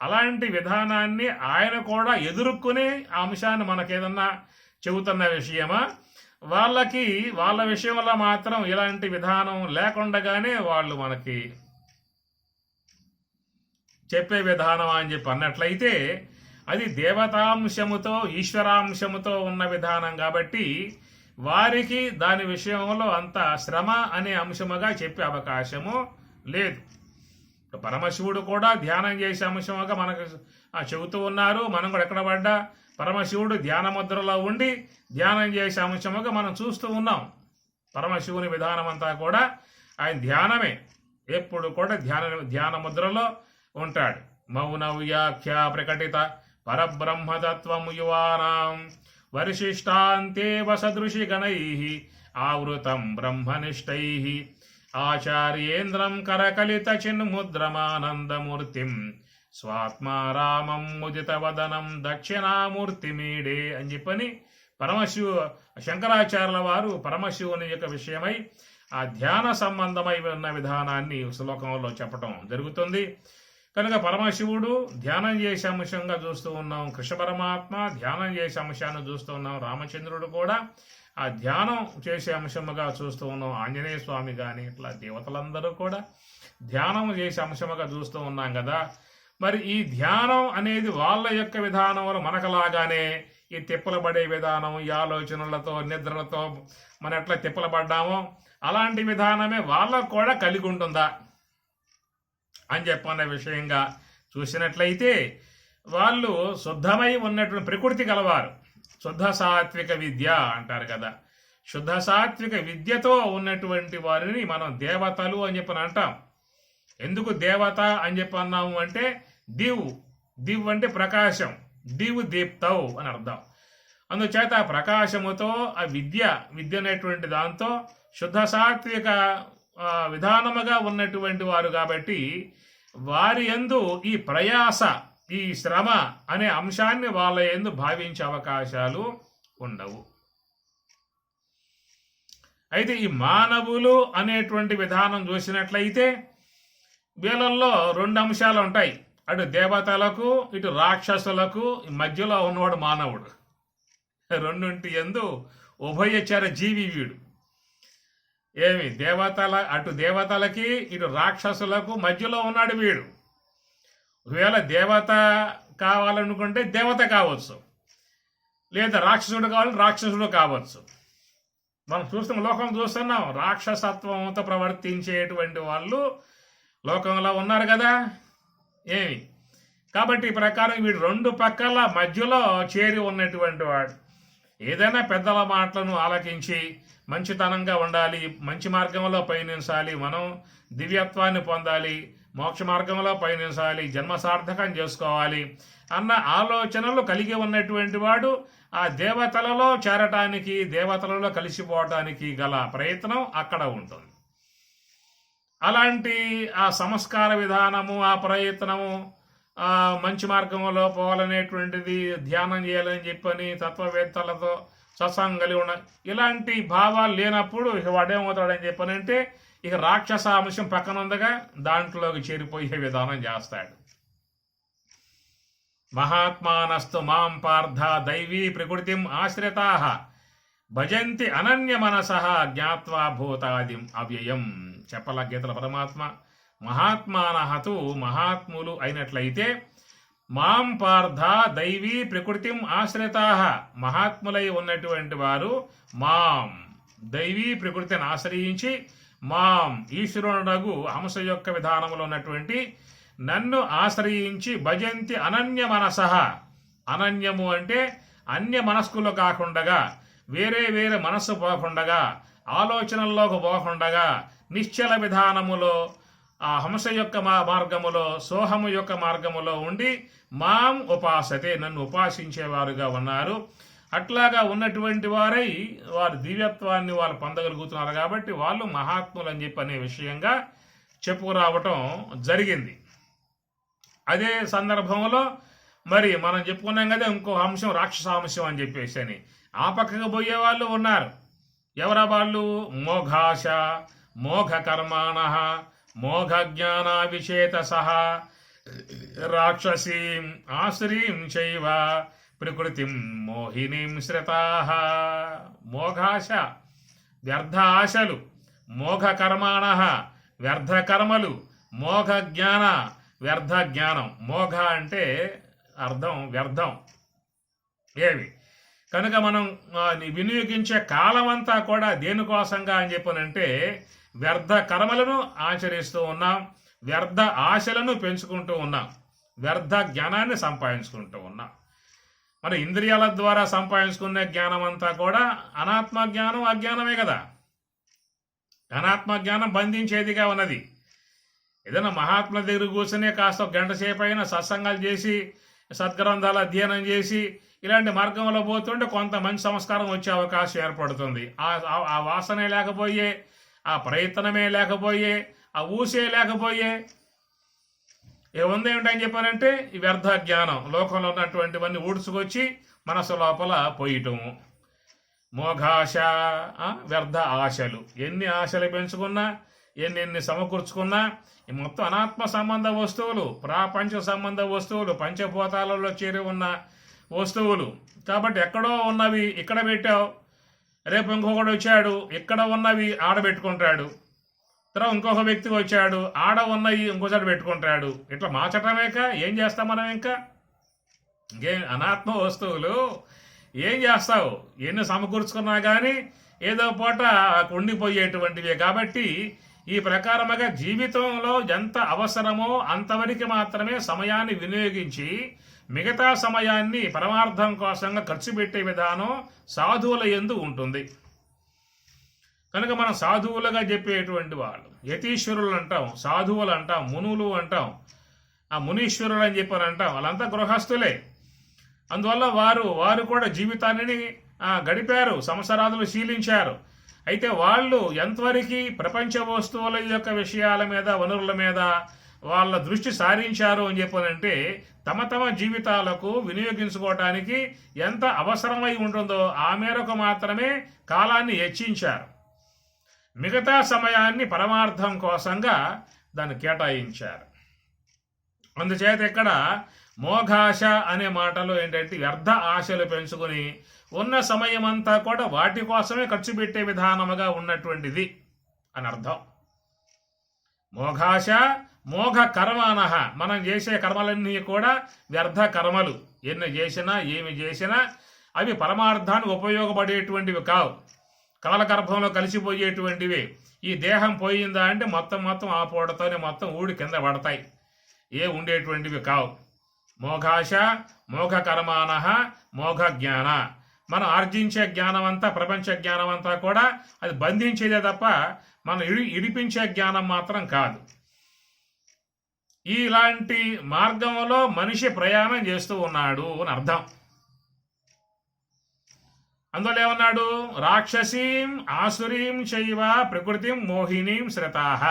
అలాంటి విధానాన్ని ఆయన కూడా ఎదుర్కొనే ఆ అంశాన్ని మనకేదన్నా చెబుతున్న విషయమా? వాళ్ళ విషయంలో మాత్రం ఇలాంటి విధానం లేకుండగానే వాళ్ళు మనకి చెప్పే విధానం అని చెప్పి అన్నట్లయితే అది దేవతాంశముతో ఈశ్వరాంశముతో ఉన్న విధానం కాబట్టి వారికి దాని విషయంలో అంత శ్రమ అనే అంశముగా చెప్పే అవకాశము లేదు. పరమశివుడు కూడా ధ్యానం చేసే అంశముగా మనకు చెబుతూ ఉన్నారు. మనం కూడా ఎక్కడ పడ్డా పరమశివుడు ధ్యాన ముద్రలో ఉండి ధ్యానం చేసే అంశముగా మనం చూస్తూ ఉన్నాం. పరమశివుని విధానం అంతా కూడా ఆయన ధ్యానమే, ఎప్పుడు కూడా ధ్యాన ముద్రలో ఉంటాడు. మౌన వ్యాఖ్య ప్రకటిత పరబ్రహ్మతత్వము యువానాం వరిశిష్టాంతేవ సదృశి గణైః ఆవృతం బ్రహ్మనిష్టైః ఆచార్యేంద్రం కరకలిత చిన్ముద్రమానందమూర్తిం స్వాత్మారామం ముదిత వదనం దక్షిణామూర్తిమీడే అని చెప్పని శంకరాచార్యుల వారు పరమశివుని యొక్క విషయమై ఆ ధ్యాన సంబంధమై ఉన్న విధానాన్ని శ్లోకంలో చెప్పటం జరుగుతుంది. కనుక పరమశివుడు ధ్యానం చేసే అంశంగా చూస్తూ ఉన్నాం, కృష్ణ పరమాత్మ ధ్యానం చేసే అంశాన్ని చూస్తూ ఉన్నాం, రామచంద్రుడు కూడా ఆ ధ్యానం చేసే అంశముగా చూస్తూ ఉన్నాం, ఆంజనేయ స్వామి కానీ ఇట్లా దేవతలందరూ కూడా ధ్యానం చేసే అంశముగా చూస్తూ ఉన్నాం కదా. మరి ఈ ధ్యానం అనేది వాళ్ళ యొక్క విధానంలో మనకలాగానే ఈ తిప్పలబడే విధానం, ఈ ఆలోచనలతో నిద్రలతో మనం ఎట్లా తిప్పలబడ్డామో అలాంటి విధానమే వాళ్ళకు కూడా కలిగి ఉంటుందా అని చెప్పన్న విషయంగా చూసినట్లయితే వాళ్ళు శుద్ధమై ఉన్నటువంటి ప్రకృతి గలవారు. శుద్ధ సాత్విక విద్య అంటారు కదా, శుద్ధ సాత్విక విద్యతో ఉన్నటువంటి వారిని మనం దేవతలు అని చెప్పని అంటాం. ఎందుకు దేవత అని చెప్పి అన్నాము అంటే దివ్ అంటే ప్రకాశం, దీప్తవు అని అర్థం. అందుచేత ప్రకాశముతో ఆ విద్య అనేటువంటి దాంతో శుద్ధ సాత్విక విధానముగా ఉన్నటువంటి వారు కాబట్టి వారి యందు ఈ ప్రయాస, ఈ శ్రమ అనే అంశాన్ని వాళ్ళ యందు భావించే అవకాశాలు ఉండవు. అయితే ఈ మానవులు అనేటువంటి విధానం చూసినట్లయితే వీళ్ళల్లో రెండు అంశాలు ఉంటాయి. అటు దేవతలకు ఇటు రాక్షసులకు మధ్యలో ఉన్నవాడు మానవుడు. రెండింటి యందు ఉభయచర జీవి వీడు. అటు దేవతలకి ఇటు రాక్షసులకు మధ్యలో ఉన్నాడు వీడు. ఒకవేళ దేవత కావాలనుకుంటే దేవత కావచ్చు, లేదా రాక్షసుడు కావాలంటే రాక్షసుడు కావచ్చు. మనం లోకం చూస్తున్నాం, రాక్షసత్వంతో ప్రవర్తించేటువంటి వాళ్ళు లోకంలో ఉన్నారు కదా. కాబట్టి ఈ ప్రకారం వీడు రెండు పక్కల మధ్యలో చేరి ఉన్నటువంటి వాడు. ఏదైనా పెద్దల మాటలను ఆలకించి మంచితనంగా ఉండాలి, మంచి మార్గంలో పయనించాలి, మనం దివ్యత్వాన్ని పొందాలి, మోక్ష మార్గంలో పయనించాలి, జన్మ సార్థకం చేసుకోవాలి అన్న ఆలోచనలు కలిగి ఉన్నటువంటి వాడు ఆ దేవతలలో చేరటానికి, దేవతలలో కలిసిపోవటానికి గల ప్రయత్నం అక్కడ ఉంటుంది. అలాంటి ఆ సంస్కార విధానము, ఆ ప్రయత్నము, మంచి మార్గంలో పోవాలనేటువంటిది, ధ్యానం చేయాలని చెప్పని తత్వవేత్తలతో సత్సంగం కలిగి ఉన్న ఇలాంటి భావాలు లేనప్పుడు ఇక వాడేమవుతాడని చెప్పనంటే ఇక రాక్షస అంశం పక్కన ఉందగా దాంట్లోకి చేరిపోయే విధానం చేస్తాడు. మహాత్మానస్తు మాం పార్థ దైవీ ప్రకృతిం ఆశ్రితాః భజంతి అనన్య మనసః జ్ఞాత్వా భూతాదిం అవ్యయం. చెప్పల గీతల పరమాత్మ. మహాత్మానహతు మహాత్ములు అయినట్లయితే మాం పార్థ దైవీ ప్రకృతిం ఆశ్రితాః మహాత్ములై ఉన్నటువంటి వారు మాం దైవీ ప్రకృతిని ఆశ్రయించి మాం ఈశ్వరునగు హంస యొక్క విధానంలో ఉన్నటువంటి నన్ను ఆశ్రయించి భజంతి అనన్య మనసః. అనన్యము అంటే అన్య మనస్కులు కాకుండా, వేరే మనస్సు పోకుండగా, ఆలోచనల్లోకి పోకుండగా నిశ్చల విధానములో ఆ హంస యొక్క మార్గములో, సోహము యొక్క మార్గములో ఉండి మాం ఉపాసతే నన్ను ఉపాసించేవారుగా ఉన్నారు. అట్లాగా ఉన్నటువంటి వారై వారి దివ్యత్వాన్ని వాళ్ళు పొందగలుగుతున్నారు కాబట్టి వాళ్ళు మహాత్ములు అని చెప్పి అనే విషయంగా చెప్పుకురావటం జరిగింది. అదే సందర్భంలో మరి మనం చెప్పుకున్నాం కదా ఇంకో అంశం రాక్షసాంశం అని చెప్పేసి అని ఆ పక్కకు పోయే వాళ్ళు ఉన్నారు. ఎవరా వాళ్ళు? మోఘాశ, మోఘ కర్మాణ, మోఘ జ్ఞానాభిచేతసః రాక్షసీం ఆశ్రీం చైవ ప్రకృతిం మోహినీం శ్రితాః. మోఘాశ వ్యర్థ ఆశలు, మోఘ కర్మాణ వ్యర్థ కర్మలు, మోఘ జ్ఞాన వ్యర్థ జ్ఞానం. మోఘ అంటే అర్థం వ్యర్థం. కనుక మనం వినియోగించే కాలం అంతా కూడా దేనికోసంగా అని చెప్పనంటే వ్యర్థ కర్మలను ఆచరిస్తూ ఉన్నాం, వ్యర్థ ఆశలను పెంచుకుంటూ ఉన్నాం, వ్యర్థ జ్ఞానాన్ని సంపాదించుకుంటూ ఉన్నాం. మన ఇంద్రియాల ద్వారా సంపాదించుకునే జ్ఞానం అంతా కూడా అనాత్మ జ్ఞానం, అజ్ఞానమే కదా. అనాత్మ జ్ఞానం బంధించేదిగా ఉన్నది. ఏదైనా మహాత్ముల దగ్గర కూర్చొని కాస్త గంట సేపు అయినా సత్సంగాలు చేసి, సద్గ్రంథాలు అధ్యయనం చేసి ఇలాంటి మార్గంలో పోతుంటే కొంత మంచి సంస్కారం వచ్చే అవకాశం ఏర్పడుతుంది. ఆ వాసనే లేకపోయే, ఆ ప్రయత్నమే లేకపోయే, ఆ ఊసే లేకపోయే ఏముందేమిటని చెప్పానంటే ఈ వ్యర్థ జ్ఞానం లోకంలో ఉన్నటువంటివన్నీ ఊడ్చుకొచ్చి మనసు లోపల పోయటము. మోఘాశ వ్యర్థ ఆశలు. ఎన్ని ఆశలు పెంచుకున్నా, ఎన్ని సమకూర్చుకున్నా ఈ మొత్తం అనాత్మ సంబంధ వస్తువులు, ప్రాపంచ సంబంధ వస్తువులు, పంచభూతాలలో చేరి ఉన్న వస్తువులు. కాబట్టి ఎక్కడో ఉన్నవి ఇక్కడ పెట్టావు, రేపు ఇంకొకడు వచ్చాడు ఇక్కడ ఉన్నవి ఆడబెట్టుకుంటాడు, తర్వాత ఇంకొక వ్యక్తి వచ్చాడు ఆడ ఉన్నవి ఇంకోసారి పెట్టుకుంటాడు. ఇట్లా మార్చటమేక ఏం చేస్తాం మనం? ఇంకా ఇంకేం అనాత్మ వస్తువులు ఏం చేస్తావు? ఎన్ని సమకూర్చుకున్నా కానీ ఏదో పూట ఉండిపోయేటువంటివే. కాబట్టి ఈ ప్రకారముగా జీవితంలో ఎంత అవసరమో అంతవరకు మాత్రమే సమయాన్ని వినియోగించి మిగతా సమయాన్ని పరమార్థం కోసంగా ఖర్చు పెట్టే విధానం సాధువుల యందు ఉంటుంది. కనుక మనం సాధువులుగా చెప్పేటువంటి వాళ్ళు యతీశ్వరులు అంటాం, సాధువులు అంటాం, మునులు అంటాం, ఆ మునీశ్వరులు అని చెప్పని అంటాం. వాళ్ళంతా గృహస్థులే. అందువల్ల వారు కూడా జీవితాన్ని గడిపారు, సంవత్సరాదులు శీలించారు. అయితే వాళ్ళు ఎంతవరకు ప్రపంచ వస్తువుల యొక్క విషయాల మీద, వనరుల మీద వాళ్ళ దృష్టి సారించారు అని చెప్పనంటే తమ తమ జీవితాలకు వినియోగించుకోవటానికి ఎంత అవసరమై ఉంటుందో ఆ మేరకు మాత్రమే కాలాన్ని హెచ్చించారు. మిగతా సమయాన్ని పరమార్థం కోసంగా దాన్ని కేటాయించారు. అందుచేత ఇక్కడ మోఘాశ అనే మాటలో ఏంటంటే వ్యర్థ ఆశలు పెంచుకుని ఉన్న సమయం అంతా కూడా వాటి కోసమే ఖర్చు పెట్టే విధానముగా ఉన్నటువంటిది అని అర్థం. మోఘాశ మోఘ కర్మానహ, మనం చేసే కర్మలన్నీ కూడా వ్యర్థ కర్మలు. ఎన్ని చేసినా ఏమి చేసినా అవి పరమార్థానికి ఉపయోగపడేటువంటివి కావు, కాలగర్భంలో కలిసిపోయేటువంటివి. ఈ దేహం పోయిందా అంటే మొత్తం ఆ పూటతోనే మొత్తం ఊడి కింద పడతాయి, ఏ ఉండేటువంటివి కావు. మోఘాశ మోఘ కర్మానహ మోఘ జ్ఞాన, మనం ఆర్జించే జ్ఞానం అంతా, ప్రపంచ జ్ఞానం అంతా కూడా అది బంధించేదే తప్ప మనం ఇడిపించే జ్ఞానం మాత్రం కాదు. ఇలాంటి మార్గంలో మనిషి ప్రయాణం చేస్తూ ఉన్నాడు అని అర్థం. అందులో ఏమన్నాడు? రాక్షసీం ఆసురీం చైవ ప్రకృతిం మోహినీం శ్రితాహ.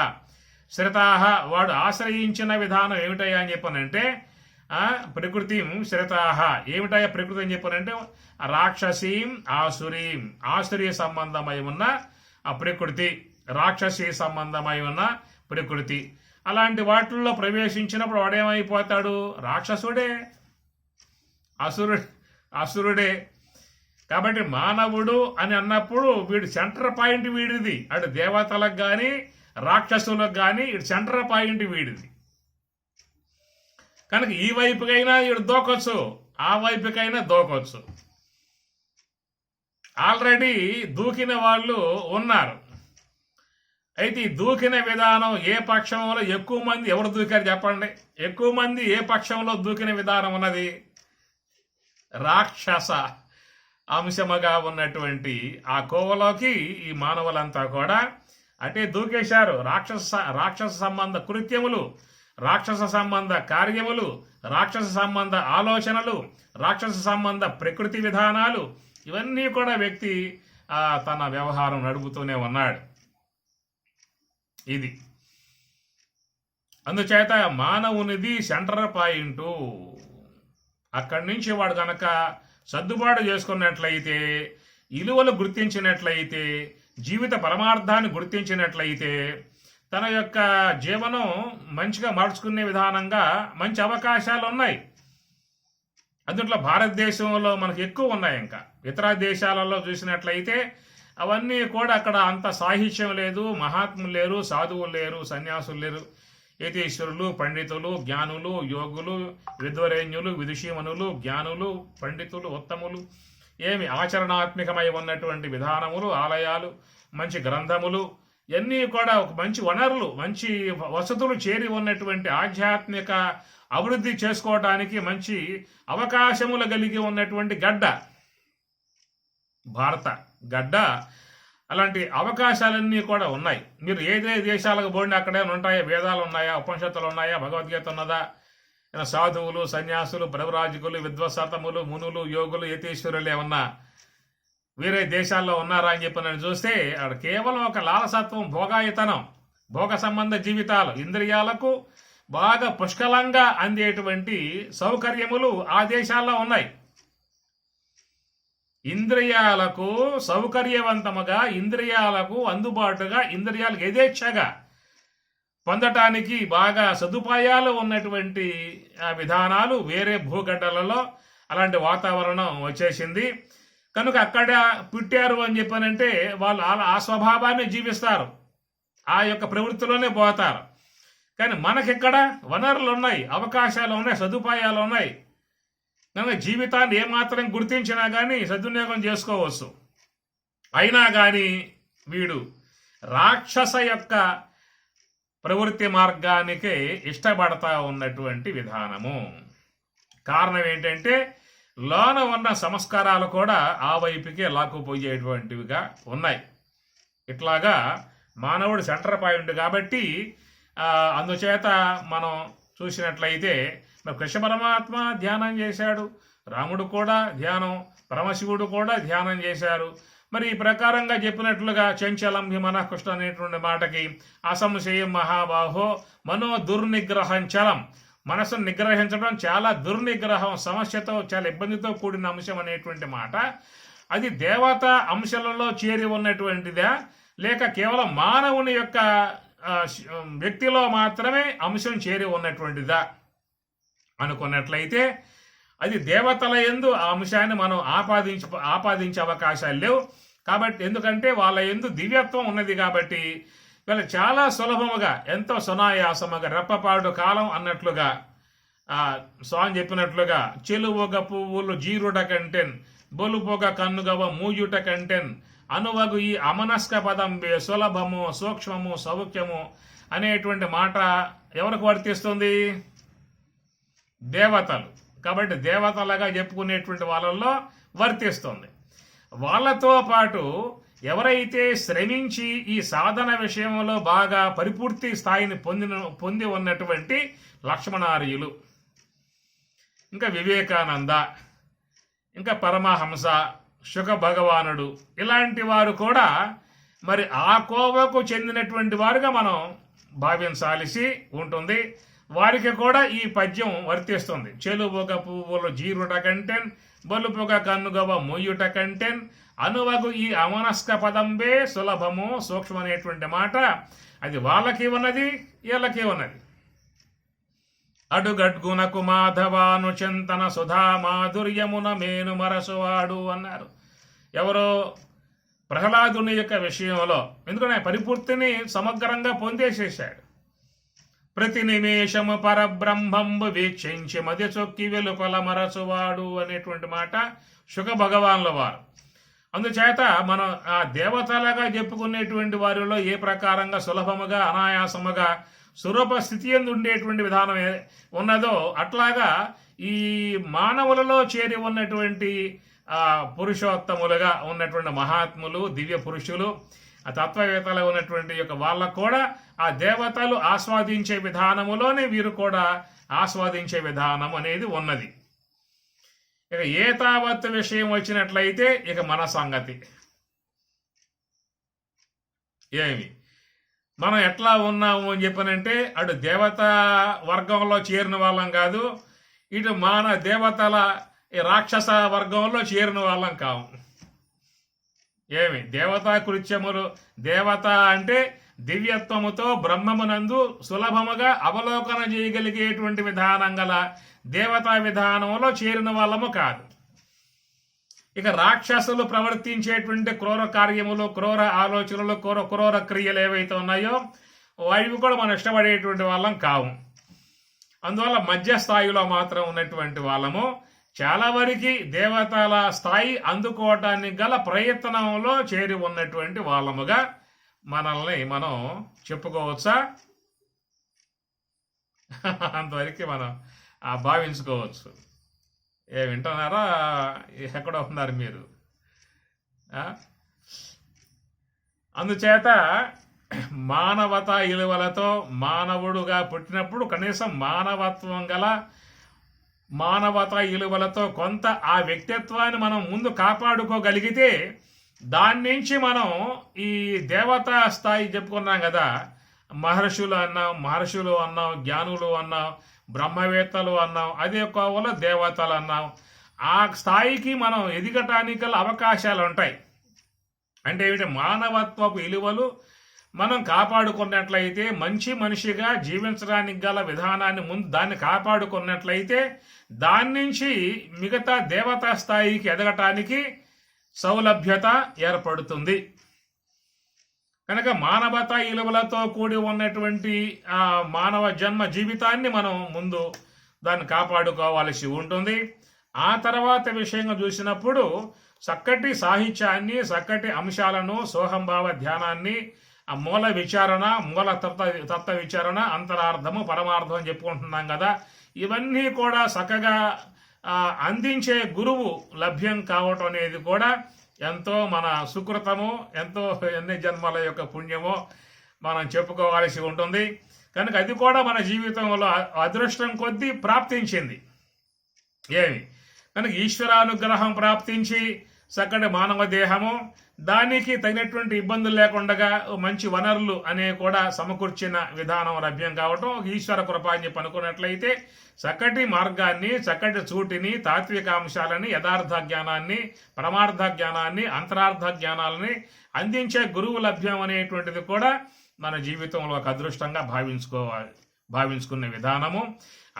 శ్రితాహ వాడు ఆశ్రయించిన విధానం ఏమిటయ్యా అని చెప్పనంటే ప్రకృతిం శ్రితాహ. ఏమిటయ్యా ప్రకృతి అని చెప్పనంటే రాక్షసీం ఆసురీం, ఆసురీ సంబంధమై ఉన్న ఆ ప్రకృతి, రాక్షసీ సంబంధమై ఉన్న ప్రకృతి. అలాంటి వాటిల్లో ప్రవేశించినప్పుడు వాడేమైపోతాడు? రాక్షసుడే, అసురుడే. కాబట్టి మానవుడు అని అన్నప్పుడు వీడు సెంటర్ పాయింట్ వీడిది. అటు దేవతలకు కానీ రాక్షసులకు కానీ ఇటు సెంటర్ పాయింట్ వీడిది. కనుక ఈ వైపుకైనా వీడు దూకొచ్చు, ఆ వైపుకైనా దూకొచ్చు. ఆల్రెడీ దూకిన వాళ్ళు ఉన్నారు. అయితే ఈ దూకిన విధానం ఏ పక్షంలో ఎక్కువ మంది ఎవరు దూకారు చెప్పండి? ఎక్కువ మంది ఏ పక్షంలో దూకిన విధానం ఉన్నది? రాక్షస అంశముగా ఉన్నటువంటి ఆ కోవలోకి ఈ మానవులంతా కూడా అంటే దూకేశారు. రాక్షస సంబంధ కృత్యములు, రాక్షస సంబంధ కార్యములు, రాక్షస సంబంధ ఆలోచనలు, రాక్షస సంబంధ ప్రకృతి విధానాలు, ఇవన్నీ కూడా వ్యక్తి తన వ్యవహారం నడుపుతూనే ఉన్నాడు. ఇది అందుచేత మానవునిది సెంటర్ పాయింట్. అక్కడి నుంచి వాడు కనుక సర్దుబాటు చేసుకున్నట్లయితే, ఇలువలు గుర్తించినట్లయితే, జీవిత పరమార్థాన్ని గుర్తించినట్లయితే తన యొక్క జీవనం మంచిగా మార్చుకునే విధానంగా మంచి అవకాశాలు ఉన్నాయి. అందుట్లో భారతదేశంలో మనకు ఎక్కువ ఉన్నాయి. ఇంకా ఇతర దేశాలలో చూసినట్లయితే అవన్నీ కూడా అక్కడ అంత సాహిత్యం లేదు, మహాత్ములు లేరు, సాధువులు లేరు, సన్యాసులు లేరు. యతీశ్వరులు, పండితులు, జ్ఞానులు, యోగులు, విద్వరేణ్యులు, విదుషీమనులు, జ్ఞానులు, పండితులు, ఉత్తములు, ఏమి ఆచరణాత్మకమై ఉన్నటువంటి విధానములు, ఆలయాలు, మంచి గ్రంథములు, ఇవన్నీ కూడా ఒక మంచి వనరులు, మంచి వసతులు చేరి ఉన్నటువంటి ఆధ్యాత్మిక అభివృద్ధి చేసుకోవడానికి మంచి అవకాశములు కలిగి ఉన్నటువంటి గడ్డ భారత గడ్డ. అలాంటి అవకాశాలన్నీ కూడా ఉన్నాయి. మీరు ఏదే దేశాలకు పోండి అక్కడేమైనా ఉంటాయా? వేదాలు ఉన్నాయా? ఉపనిషత్తులు ఉన్నాయా? భగవద్గీత ఉన్నదా? సాధువులు, సన్యాసులు, బ్రహ్మరాజకులు, విద్వసతములు, మునులు, యోగులు, యతీశ్వరులు ఏమన్నా వేరే దేశాల్లో ఉన్నారా అని చెప్పి నేను చూస్తే అక్కడ కేవలం ఒక లాలసత్వం, భోగాయతనం, భోగ సంబంధ జీవితాలు, ఇంద్రియాలకు బాగా పుష్కలంగా అందేటువంటి సౌకర్యములు ఆ దేశాల్లో ఉన్నాయి. ఇంద్రియాలకు సౌకర్యవంతముగా, ఇంద్రియాలకు అందుబాటుగా, ఇంద్రియాలకు యథేచ్ఛగా పొందటానికి బాగా సదుపాయాలు ఉన్నటువంటి విధానాలు వేరే భూగడ్డలలో అలాంటి వాతావరణం వచ్చేసింది. కనుక అక్కడ పుట్టారు అని చెప్పానంటే వాళ్ళు ఆ స్వభావాన్ని జీవిస్తారు, ఆ యొక్క ప్రవృత్తిలోనే పోతారు. కానీ మనకిక్కడ వనరులు ఉన్నాయి, అవకాశాలు ఉన్నాయి, సదుపాయాలు ఉన్నాయి. కనుక జీవితాన్ని ఏమాత్రం గుర్తించినా కానీ సద్వినియోగం చేసుకోవచ్చు. అయినా కానీ వీడు రాక్షస యొక్క ప్రవృత్తి మార్గానికి ఇష్టపడతా ఉన్నటువంటి విధానము. కారణం ఏంటంటే లోన ఉన్న సంస్కారాలు కూడా ఆ వైపుకే లాక్కుపోయేటువంటివిగా ఉన్నాయి. ఇట్లాగా మానవుడు సెంటర్ పాయింట్ కాబట్టి అందుచేత మనం చూసినట్లయితే మరి కృష్ణ పరమాత్మ ధ్యానం చేశాడు, రాముడు కూడా ధ్యానం, పరమశివుడు కూడా ధ్యానం చేశారు. మరి ఈ ప్రకారంగా చెప్పినట్లుగా చంచలం హి మనఃకృష్ణ అనేటువంటి మాటకి అసంశయం మహాబాహో మనో దుర్నిగ్రహం చలం, మనసును నిగ్రహించడం చాలా దుర్నిగ్రహం, సమస్యతో చాలా ఇబ్బందితో కూడిన అంశం అనేటువంటి మాట. అది దేవతా అంశాలలో చేరి ఉన్నటువంటిదా లేక కేవలం మానవుని యొక్క వ్యక్తిలో మాత్రమే అంశం చేరి ఉన్నటువంటిదా అనుకున్నట్లయితే అది దేవతల యందు ఆ అంశాన్ని మనం ఆపాదించే అవకాశాలు లేవు. కాబట్టి ఎందుకంటే వాళ్ళ యందు దివ్యత్వం ఉన్నది కాబట్టి వీళ్ళు చాలా సులభముగా ఎంతో సునాయాసముగా రెప్పపాడు కాలం అన్నట్లుగా స్వామి చెప్పినట్లుగా చెలువొగ పువ్వులు జీరుట కంటెన్ బొలుపొగ కన్నుగవ మూయుట కంటెన్ అనువగు ఈ అమనస్క పదం సులభము సూక్ష్మము సౌఖ్యము అనేటువంటి మాట ఎవరికి వర్తిస్తుంది? దేవతలు. కాబట్టి దేవతలుగా చెప్పుకునేటువంటి వాళ్ళల్లో వర్తిస్తుంది. వాళ్ళతో పాటు ఎవరైతే శ్రమించి ఈ సాధన విషయంలో బాగా పరిపూర్తి స్థాయిని పొంది ఉన్నటువంటి లక్ష్మణార్యులు, ఇంకా వివేకానంద, ఇంకా పరమహంస, శుక భగవానుడు, ఇలాంటి వారు కూడా మరి ఆ కోవకు చెందినటువంటి వారుగా మనం భావించాల్సి ఉంటుంది. వారికి కూడా ఈ పద్యం వర్తిస్తుంది. చెలువొగ పువ్వులు జీరుట కంటెన్ బలుపొగ కన్నుగవ మొయ్యుట కంటెన్ అనువగు ఈ అమనస్క పదంబే సులభము సూక్ష్మ అనేటువంటి మాట అది వాళ్ళకి ఉన్నది, వీళ్ళకి ఉన్నది. అడుగడ్గునకు మాధవాను చింతన సుధా మాధుర్యమున మేను మరసువాడు అన్నారు. ఎవరో ప్రహ్లాదుని యొక్క విషయంలో, ఎందుకంటే పరిపూర్తిని సమగ్రంగా పొందేసేశాడు. ప్రతి నిమేషము పరబ్రహ్మంబు వీక్షించి మది చొక్కి వెలుపల మరచువాడు అనేటువంటి మాట శుక భగవాన్ల వారు. అందుచేత మనం ఆ దేవతలుగా చెప్పుకునేటువంటి వారిలో ఏ ప్రకారంగా సులభముగా అనాయాసముగా స్వరూప స్థితి ఎందు ఉండేటువంటి విధానం ఉన్నదో అట్లాగా ఈ మానవులలో చేరి ఉన్నటువంటి పురుషోత్తములుగా ఉన్నటువంటి మహాత్ములు, దివ్య పురుషులు, ఆ తత్వవేత్తలు ఉన్నటువంటి యొక్క వాళ్ళకు కూడా ఆ దేవతలు ఆస్వాదించే విధానములోనే వీరు కూడా ఆస్వాదించే విధానం అనేది ఉన్నది. ఇక ఏ తావత్ విషయం వచ్చినట్లయితే ఇక మన సంగతి ఏమి, మనం ఎట్లా ఉన్నాము అని చెప్పనంటే అటు దేవతా వర్గంలో చేరిన వాళ్ళం కాదు, ఇటు దేవతల రాక్షస వర్గంలో చేరిన వాళ్ళం కావు. ఏమి దేవతా కృత్యములు, దేవత అంటే దివ్యత్వముతో బ్రహ్మమునందు సులభముగా అవలోకన చేయగలిగేటువంటి విధానం గల దేవతా విధానంలో చేరిన వాళ్ళము కాదు. ఇక రాక్షసులు ప్రవర్తించేటువంటి క్రూర కార్యములు, క్రూర ఆలోచనలు, క్రూర క్రియలు ఏవైతే ఉన్నాయో అవి కూడా మనం ఇష్టపడేటువంటి వాళ్ళం కావు. అందువల్ల మధ్య స్థాయిలో మాత్రం ఉన్నటువంటి వాళ్ళము. చాలా వరకు దేవతల స్థాయి అందుకోవటానికి గల ప్రయత్నంలో చేరి ఉన్నటువంటి వాళ్ళముగా మనల్ని మనం చెప్పుకోవచ్చా? అంతవరకు మనం భావించుకోవచ్చు. వింటున్నారా? ఎక్కడ ఉన్నారు మీరు? అందుచేత మానవతా విలువలతో మానవుడుగా పుట్టినప్పుడు కనీసం మానవతా విలువలతో కొంత ఆ వ్యక్తిత్వాన్ని మనం ముందు కాపాడుకోగలిగితే దాని నుంచి మనం ఈ దేవతా స్థాయి చెప్పుకున్నాం కదా, మహర్షులు అన్నాం, జ్ఞానులు అన్నాం, బ్రహ్మవేత్తలు అన్నాం, అదే కోవలో దేవతలు అన్నాం. ఆ స్థాయికి మనం ఎదగటానికి గల అవకాశాలు ఉంటాయి. అంటే ఏమిటి, మానవత్వపు విలువలు మనం కాపాడుకున్నట్లయితే, మంచి మనిషిగా జీవించడానికి గల విధానాన్ని ముందు దాన్ని కాపాడుకున్నట్లయితే దాని నుంచి మిగతా దేవతా స్థాయికి ఎదగటానికి సౌలభ్యత ఏర్పడుతుంది. కనుక మానవతా విలువలతో కూడి ఉన్నటువంటి ఆ మానవ జన్మ జీవితాన్ని మనం ముందు దాన్ని కాపాడుకోవాల్సి ఉంటుంది. ఆ తర్వాత విషయంగా చూసినప్పుడు చక్కటి సాహిత్యాన్ని, చక్కటి అంశాలను, సోహంభావ ధ్యానాన్ని, ఆ మూల విచారణ, మూల తత్వ విచారణ, అంతరార్థము, పరమార్థం అని చెప్పుకుంటున్నాం కదా. ఇవన్నీ కూడా చక్కగా అందించే గురువు లభ్యం కావటం అనేది కూడా ఎంతో మన సుకృతము, ఎంతో ఎన్ని జన్మల యొక్క పుణ్యమో మనం చెప్పుకోవాల్సి ఉంటుంది. కనుక అది కూడా మన జీవితంలో అదృష్టం కొద్దీ ప్రాప్తించింది. ఏమి కనుక ఈశ్వరానుగ్రహం ప్రాప్తించి చక్కటి మానవ దేహము, దానికి తగినటువంటి ఇబ్బందులు లేకుండా మంచి వనరులు అనే కూడా సమకూర్చిన విధానం లభ్యం కావటం ఈశ్వర కృప అని చెప్పి అనుకున్నట్లయితే చక్కటి మార్గాన్ని, చక్కటి చూటిని, తాత్విక అంశాలని, యథార్థ జ్ఞానాన్ని, పరమార్థ జ్ఞానాన్ని, అంతరార్థ జ్ఞానాలని అందించే గురువు లభ్యం అనేటువంటిది కూడా మన జీవితంలో ఒక అదృష్టంగా భావించుకునే విధానము.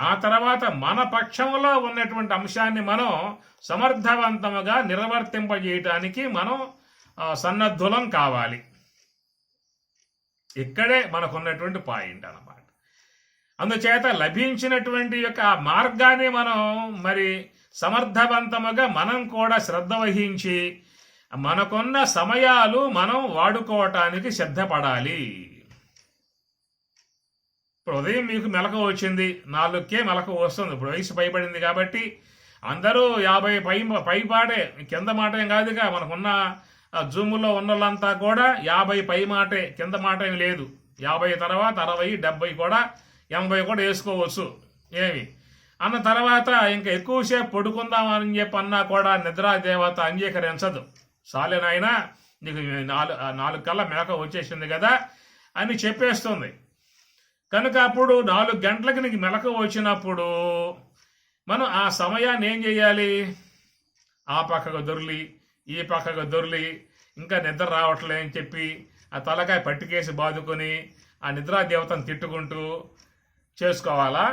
ఆ తర్వాత మన పక్షంలో ఉన్నటువంటి అంశాన్ని మనం సమర్థవంతముగా నిర్వర్తింపజేయటానికి మనం సన్నద్ధులం కావాలి. ఇక్కడే మనకున్నటువంటి పాయింట్ అన్నమాట. అందుచేత లభించినటువంటి యొక్క మార్గాన్ని మనం మరి సమర్థవంతముగా మనం కూడా శ్రద్ధ వహించి మనకున్న సమయాలు మనం వాడుకోవటానికి సిద్ధపడాలి. ఇప్పుడు ఉదయం మీకు మెలకు వచ్చింది, 4కే మెలకు వస్తుంది. ఇప్పుడు వయసు పైబడింది కాబట్టి అందరూ 50 పైపాటే, కింద మాట ఏం కాదుగా. మనకున్న జూములో ఉన్న వాళ్ళంతా కూడా 50 పై మాటే, కింద మాట ఏం లేదు. 50 తర్వాత 60, 70 కూడా 80 కూడా వేసుకోవచ్చు. ఏమి అన్న తర్వాత ఇంకా ఎక్కువసేపు పడుకుందామని చెప్పి అన్నా కూడా నిద్రా దేవత అంగీకరించదు. సాలేనాయనా నీకు 4 కల్లా మెలక వచ్చేసింది కదా అని చెప్పేస్తుంది. కనుక అప్పుడు 4 గంటలకు నీకు మెలక వచ్చినప్పుడు మనం ఆ సమయాన్ని ఏం చేయాలి? ఆ పక్కకు దొర్లి, ఈ పక్కకు దొర్లి, ఇంకా నిద్ర రావట్లే అని చెప్పి ఆ తలకాయ పట్టికేసి బాదుకొని ఆ నిద్రా దేవతను తిట్టుకుంటూ చేసుకోవాలా?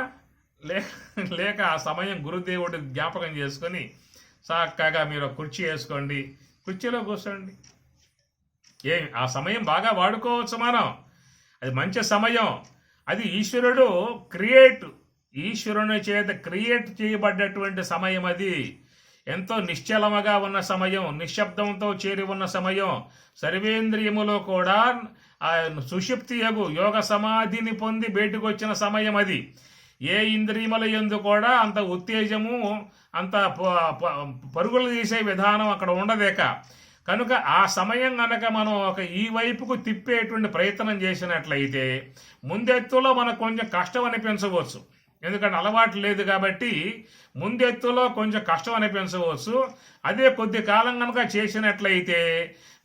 లేక ఆ సమయం గురుదేవుడు జ్ఞాపకం చేసుకొని చక్కగా మీరు కుర్చీ వేసుకోండి, కుర్చీలో కూర్చోండి. ఆ సమయం బాగా వాడుకోవచ్చు మనం. అది మంచి సమయం. అది ఈశ్వరుని చేత క్రియేట్ చేయబడ్డటువంటి సమయం. అది ఎంతో నిశ్చలముగా ఉన్న సమయం, నిశ్శబ్దంతో చేరి ఉన్న సమయం, సర్వేంద్రియములో కూడా సుషుప్తి యోగ సమాధిని పొంది బయటకు వచ్చిన సమయం. అది ఏ ఇంద్రియముల యందు కూడా అంత ఉత్తేజము, అంత పరుగులు తీసే విధానం అక్కడ ఉండదేక. కనుక ఆ సమయం కనుక మనం ఈ వైపుకు తిప్పేటువంటి ప్రయత్నం చేసినట్లయితే ముందెత్తులో మనకు కొంచెం కష్టం అనిపించవచ్చు. ఎందుకంటే అలవాటు లేదు కాబట్టి ముందెత్తులో కొంచెం కష్టం అనిపించవచ్చు. అదే కొద్ది కాలం కనుక చేసినట్లయితే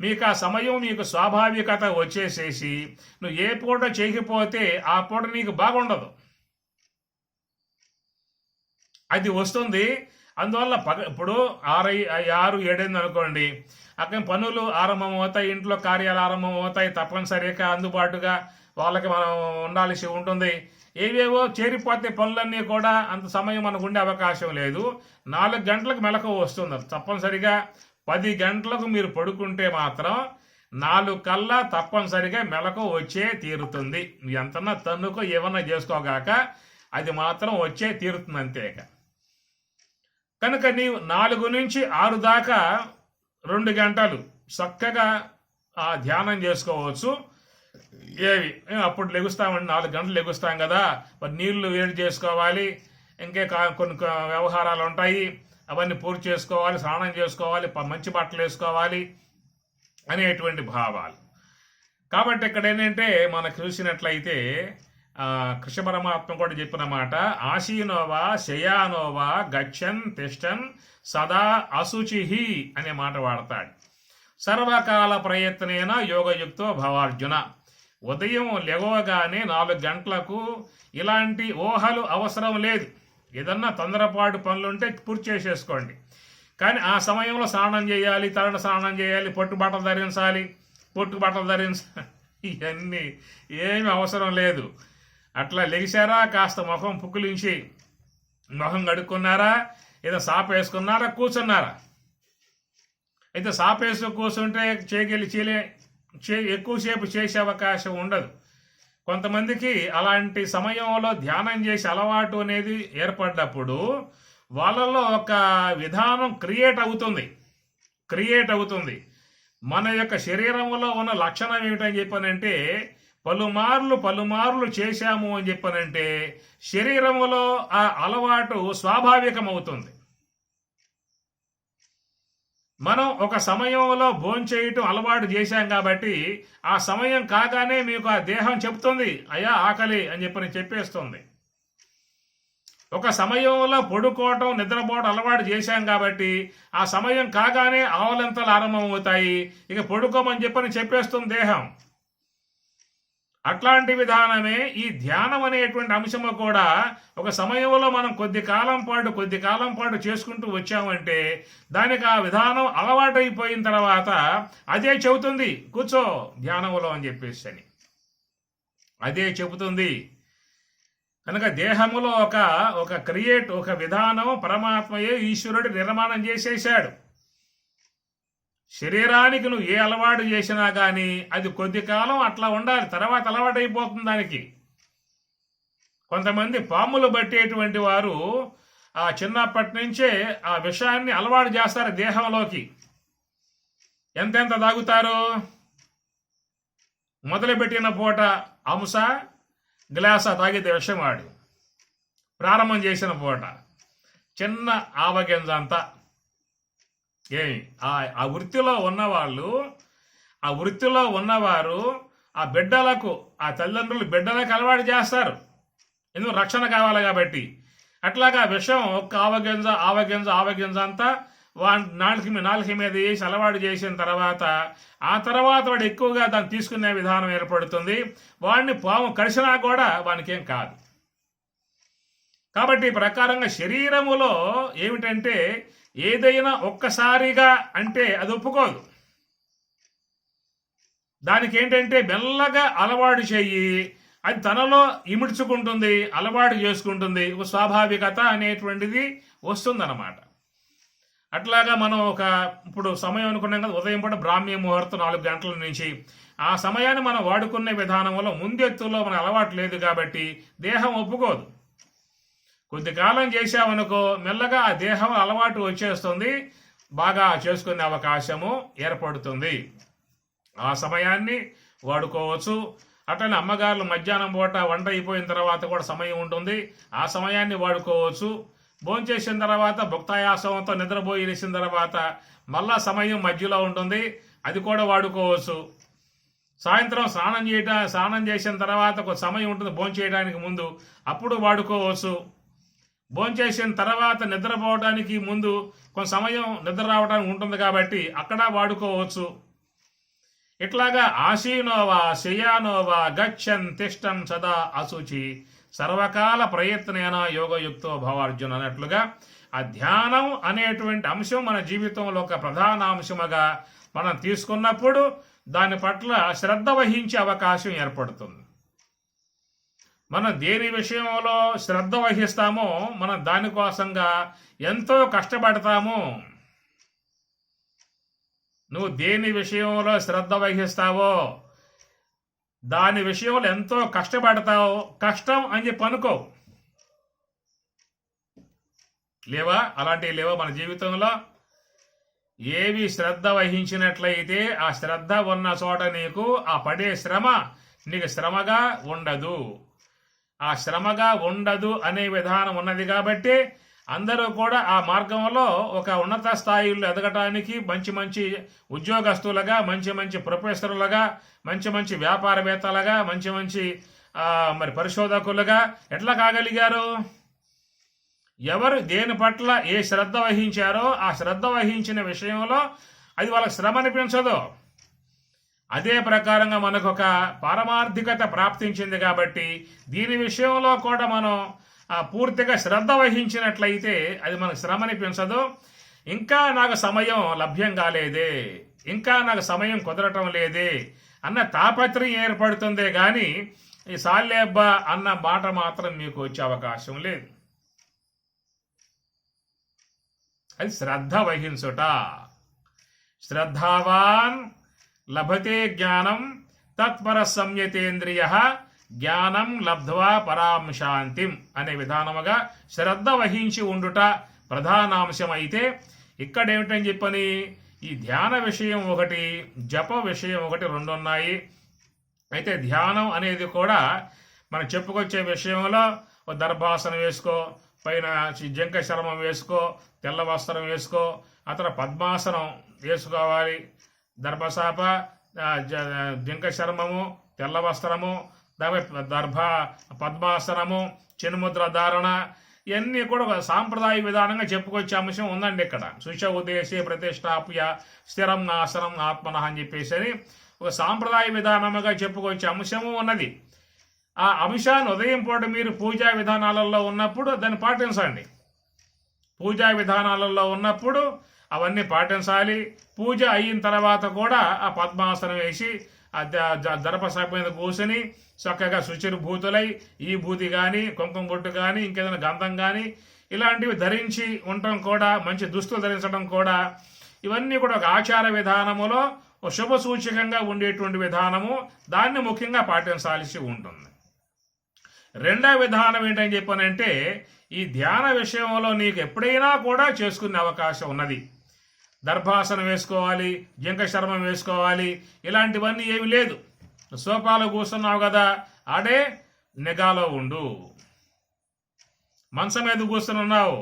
మీకు ఆ సమయం, మీకు స్వాభావికత వచ్చేసేసి నువ్వు ఏ పూట చేయకపోతే ఆ పూట నీకు బాగుండదు. అది వస్తుంది. అందువల్ల ఇప్పుడు 6, 7 అనుకోండి, అక్కడ పనులు ఆరంభం అవుతాయి, ఇంట్లో కార్యాలు ఆరంభం అవుతాయి. తప్పనిసరిగా అందుబాటుగా వాళ్ళకి మనం ఉండాల్సి ఉంటుంది. ఏవేవో చేరిపోతే పనులన్నీ కూడా అంత సమయం మనకు ఉండే అవకాశం లేదు. 4 గంటలకు మెలకు వస్తుంది. తప్పనిసరిగా 10 గంటలకు మీరు పడుకుంటే మాత్రం 4 కల్లా తప్పనిసరిగా మెలకు వచ్చే తీరుతుంది. ఎంతన్నా తన్నుకో ఏమన్నా చేసుకోగాక అది మాత్రం వచ్చే తీరుతుంది అంతేక. కనుక నీవు 4 నుంచి 6 దాకా 2 గంటలు చక్కగా ధ్యానం చేసుకోవచ్చు. అప్పుడు లెగుస్తామండి, 4 గంటలు లెగుస్తాం కదా, మరి నీళ్లు వేడి చేసుకోవాలి, ఇంకే కొన్ని వ్యవహారాలు ఉంటాయి, అవన్నీ పూర్తి చేసుకోవాలి, స్నానం చేసుకోవాలి, మంచి బట్టలు వేసుకోవాలి అనేటువంటి భావాలు. కాబట్టి ఇక్కడ ఏంటంటే మనకు చూసినట్లయితే కృష్ణ పరమాత్మ కూడా చెప్పిన మాట, ఆసీనోవా శయానోవా గచ్చన్ తిష్టన్ సదా అశుచిహి అనే మాట వాడతాడు. సర్వకాల ప్రయత్నేన యోగయుక్తో భవార్జున. ఉదయం లేవగానే 4 గంటలకు ఇలాంటి ఊహలు అవసరం లేదు. ఏదన్నా తొందరపాటు పనులుంటే పూర్తి చేసేసుకోండి. కానీ ఆ సమయంలో స్నానం చేయాలి, తరణ స్నానం చేయాలి, పొట్టుబట్టలు ధరించాలి, ఇవన్నీ ఏమి అవసరం లేదు. అట్లా లెగిసారా, కాస్త ముఖం పుక్కులించి ముఖం కడుక్కున్నారా, ఏదో సాప వేసుకున్నారా, కూర్చున్నారా. అయితే సాప వేసుకు కూర్చుంటే ఎక్కువసేపు చేసే అవకాశం ఉండదు. కొంతమందికి అలాంటి సమయంలో ధ్యానం చేసే అలవాటు అనేది ఏర్పడ్డప్పుడు వాళ్ళలో ఒక విధానం క్రియేట్ అవుతుంది. మన యొక్క శరీరంలో ఉన్న లక్షణం ఏమిటని చెప్పానంటే పలుమార్లు చేశాము అని చెప్పానంటే శరీరంలో ఆ అలవాటు స్వాభావికం అవుతుంది. మనం ఒక సమయంలో భోంచేయటం అలవాటు చేశాం కాబట్టి ఆ సమయం కాగానే మీకు ఆ దేహం చెప్తుంది అయ్యా ఆకలి అని చెప్పేస్తుంది. ఒక సమయంలో పడుకోవటం నిద్రపోవడం అలవాటు చేశాం కాబట్టి ఆ సమయం కాగానే ఆవలింతలు ఆరంభమవుతాయి. ఇక పడుకోమని చెప్పేస్తుంది దేహం. అట్లాంటి విధానమే ఈ ధ్యానం అనేటువంటి అంశము కూడా. ఒక సమయంలో మనం కొద్ది కాలం పాటు చేసుకుంటూ వచ్చామంటే దానికి ఆ విధానం అలవాటైపోయిన తర్వాత అదే చెబుతుంది కూర్చో ధ్యానంలో అని చెప్పేసి అదే చెబుతుంది. కనుక దేహములో ఒక విధానం పరమాత్మయే ఈశ్వరుడు నిర్మాణం చేసేశాడు. శరీరానికి నువ్వు ఏ అలవాటు చేసినా కానీ అది కొద్ది కాలం అట్లా ఉండాలి, తర్వాత అలవాటు అయిపోతుంది దానికి. కొంతమంది పాములు పట్టేటువంటి వారు ఆ చిన్నప్పటి నుంచే ఆ విషయాన్ని అలవాటు చేస్తారు దేహంలోకి. ఎంతెంత తాగుతారు? మొదలుపెట్టిన పూట అంశ గ్లాస తాగితే విషమాడు, ప్రారంభం చేసిన పూట చిన్న ఆవగింజ అంతా. ఆ వృత్తిలో ఉన్నవారు ఆ బిడ్డలకు, ఆ తల్లిదండ్రులు బిడ్డలకు అలవాటు చేస్తారు, ఎందుకు రక్షణ కావాలి కాబట్టి. అట్లాగా విషం ఒక్క ఆవగింజ అంతా నాలుక మీద వేసి అలవాటు చేసిన తర్వాత ఆ తర్వాత వాడు ఎక్కువగా దాన్ని తీసుకునే విధానం ఏర్పడుతుంది. వాడిని పాము కరిసినా కూడా వానికేం కాదు. కాబట్టి ఈ ప్రకారంగా శరీరములో ఏమిటంటే ఏదైనా ఒక్కసారిగా అంటే అది ఒప్పుకోదు. దానికి ఏంటంటే మెల్లగా అలవాటు చెయ్యి, అది తనలో ఇమిడ్చుకుంటుంది, అలవాటు చేసుకుంటుంది, ఒక స్వాభావికత అనేటువంటిది వస్తుందన్నమాట. అట్లాగా మనం ఇప్పుడు సమయం అనుకున్నాం కదా, ఉదయం పూట బ్రాహ్మీ ముహూర్తం 4 గంటల నుంచి ఆ సమయాన్ని మనం వాడుకునే విధానంలో ముందెత్తులో మన అలవాటు లేదు కాబట్టి దేహం ఒప్పుకోదు. కొద్ది కాలం చేసామనుకో మెల్లగా ఆ దేహం అలవాటు వచ్చేస్తుంది, బాగా చేసుకునే అవకాశము ఏర్పడుతుంది. ఆ సమయాన్ని వాడుకోవచ్చు. అట్లనే అమ్మగారులు మధ్యాహ్నం పూట వంట అయిపోయిన తర్వాత కూడా సమయం ఉంటుంది, ఆ సమయాన్ని వాడుకోవచ్చు. భోంచేసిన తర్వాత భుక్తాయాసంతో నిద్రపోయి లేచిన తర్వాత మళ్ళా సమయం మధ్యలో ఉంటుంది, అది కూడా వాడుకోవచ్చు. సాయంత్రం స్నానం చేసిన తర్వాత ఒక సమయం ఉంటుంది భోంచేయడానికి ముందు, అప్పుడు వాడుకోవచ్చు. భోంచేసిన తర్వాత నిద్రపోవడానికి ముందు కొంత సమయం నిద్ర రావడానికి ఉంటుంది కాబట్టి అక్కడ వాడుకోవచ్చు. ఇట్లాగా ఆశీనోవా శయానోవా గచ్చన్ తిష్టం సదా అశుచి సర్వకాల ప్రయత్నేన యోగయుక్తో భవార్జున అన్నట్లుగా ఆ ధ్యానం అనేటువంటి అంశం మన జీవితంలో ఒక ప్రధాన అంశముగా మనం తీసుకున్నప్పుడు దాని పట్ల శ్రద్ధ వహించే అవకాశం ఏర్పడుతుంది. మనం దేని విషయంలో శ్రద్ధ వహిస్తామో మనం దానికోసంగా ఎంతో కష్టపడతాము. నువ్వు దేని విషయంలో శ్రద్ధ వహిస్తావో దాని విషయంలో ఎంతో కష్టపడతావు. కష్టం అని చెప్పి అనుకో. అలాంటివి లేవా మన జీవితంలో? ఏవి శ్రద్ధ వహించినట్లయితే ఆ శ్రద్ధ ఉన్న చోట నీకు ఆ పడే శ్రమ నీకు శ్రమగా ఉండదు. ఆ శ్రమగా ఉండదు అనే విధానం ఉన్నది కాబట్టి అందరూ కూడా ఆ మార్గంలో ఒక ఉన్నత స్థాయిలో ఎదగటానికి మంచి ఉద్యోగస్తులుగా, మంచి ప్రొఫెసర్లుగా, మంచి వ్యాపారవేత్తలుగా, మంచి పరిశోధకులుగా ఎట్లా కాగలిగారు? ఎవరు దేని పట్ల ఏ శ్రద్ధ వహించారో ఆ శ్రద్ధ వహించిన విషయంలో అది వాళ్ళకి శ్రమ అనిపించదు. అదే ప్రకారంగా మనకు ఒక పారమార్థికత ప్రాప్తించింది కాబట్టి దీని విషయంలో కూడా మనం పూర్తిగా శ్రద్ధ వహించినట్లయితే అది మనకు శ్రమ అనిపించదు. ఇంకా నాకు సమయం లభ్యం కాలేదే, ఇంకా నాకు సమయం కుదరటం లేదే అన్న తాపత్రయం ఏర్పడుతుందే కానీ ఈ సాల్లేబ్బా అన్న మాట మాత్రం మీకు వచ్చే అవకాశం లేదు. అది శ్రద్ధ వహించుట. శ్రద్ధావాన్ లభతే జ్ఞానం తత్పర సంయతేంద్రియ జ్ఞానం లబ్ధ్వా పరాం శాంతిం అనే విధానముగా శ్రద్ధ వహించి ఉండుట, ప్రధానాంశం. అయితే ఇక్కడ ఏమిటని చెప్పని ఈ ధ్యాన విషయం ఒకటి, జప విషయం ఒకటి, రెండు ఉన్నాయి. అయితే ధ్యానం అనేది కూడా మనం చెప్పుకొచ్చే విషయంలో దర్భాసనం వేసుకో, పైన జంక శర్మం వేసుకో, తెల్ల వస్త్రం వేసుకో, అతను పద్మాసనం వేసుకోవాలి. దర్భసాప, జంక శర్మము, తెల్ల వస్త్రము, పద్మాసనము, చిన్ముద్ర ధారణ, ఇవన్నీ కూడా ఒక సాంప్రదాయ విధానంగా చెప్పుకొచ్చే అంశం ఉందండి ఇక్కడ. శుచ ఉద్దేశే ప్రతిష్టాప్య స్థిరం ఆసనం ఆత్మన అని చెప్పేసి ఒక సాంప్రదాయ విధానముగా చెప్పుకొచ్చే అంశము ఉన్నది. ఆ అంశాన్ని ఉదయం పూట మీరు పూజా విధానాలలో ఉన్నప్పుడు దాన్ని పాటించండి. పూజా విధానాలలో ఉన్నప్పుడు అవన్నీ పాటించాలి. పూజ అయిన తర్వాత కూడా ఆ పద్మాసనం వేసి ఆ దర్భసాప మీద కూర్చొని చక్కగా శుచిర్భూతులై ఈ భూతి కానీ, కుంకుమ బొట్టు కానీ, ఇంకేదైనా గంధం కానీ ఇలాంటివి ధరించి ఉండటం కూడా, మంచి దుస్తులు ధరించడం కూడా, ఇవన్నీ కూడా ఒక ఆచార విధానములో ఒక శుభ సూచకంగా ఉండేటువంటి విధానము. దాన్ని ముఖ్యంగా పాటించాల్సి ఉంటుంది. రెండవ విధానం ఏంటని చెప్పానంటే, ఈ ధ్యాన విషయంలో నీకు ఎప్పుడైనా కూడా చేసుకునే అవకాశం ఉన్నది. దర్భాసనం వేసుకోవాలి, జింక శర్మం వేసుకోవాలి, ఇలాంటివన్నీ ఏమి లేదు. సోఫాలో కూర్చున్నావు కదా, ఆడే నిఘాలో ఉండు. మంచం మీద కూర్చున్నావు,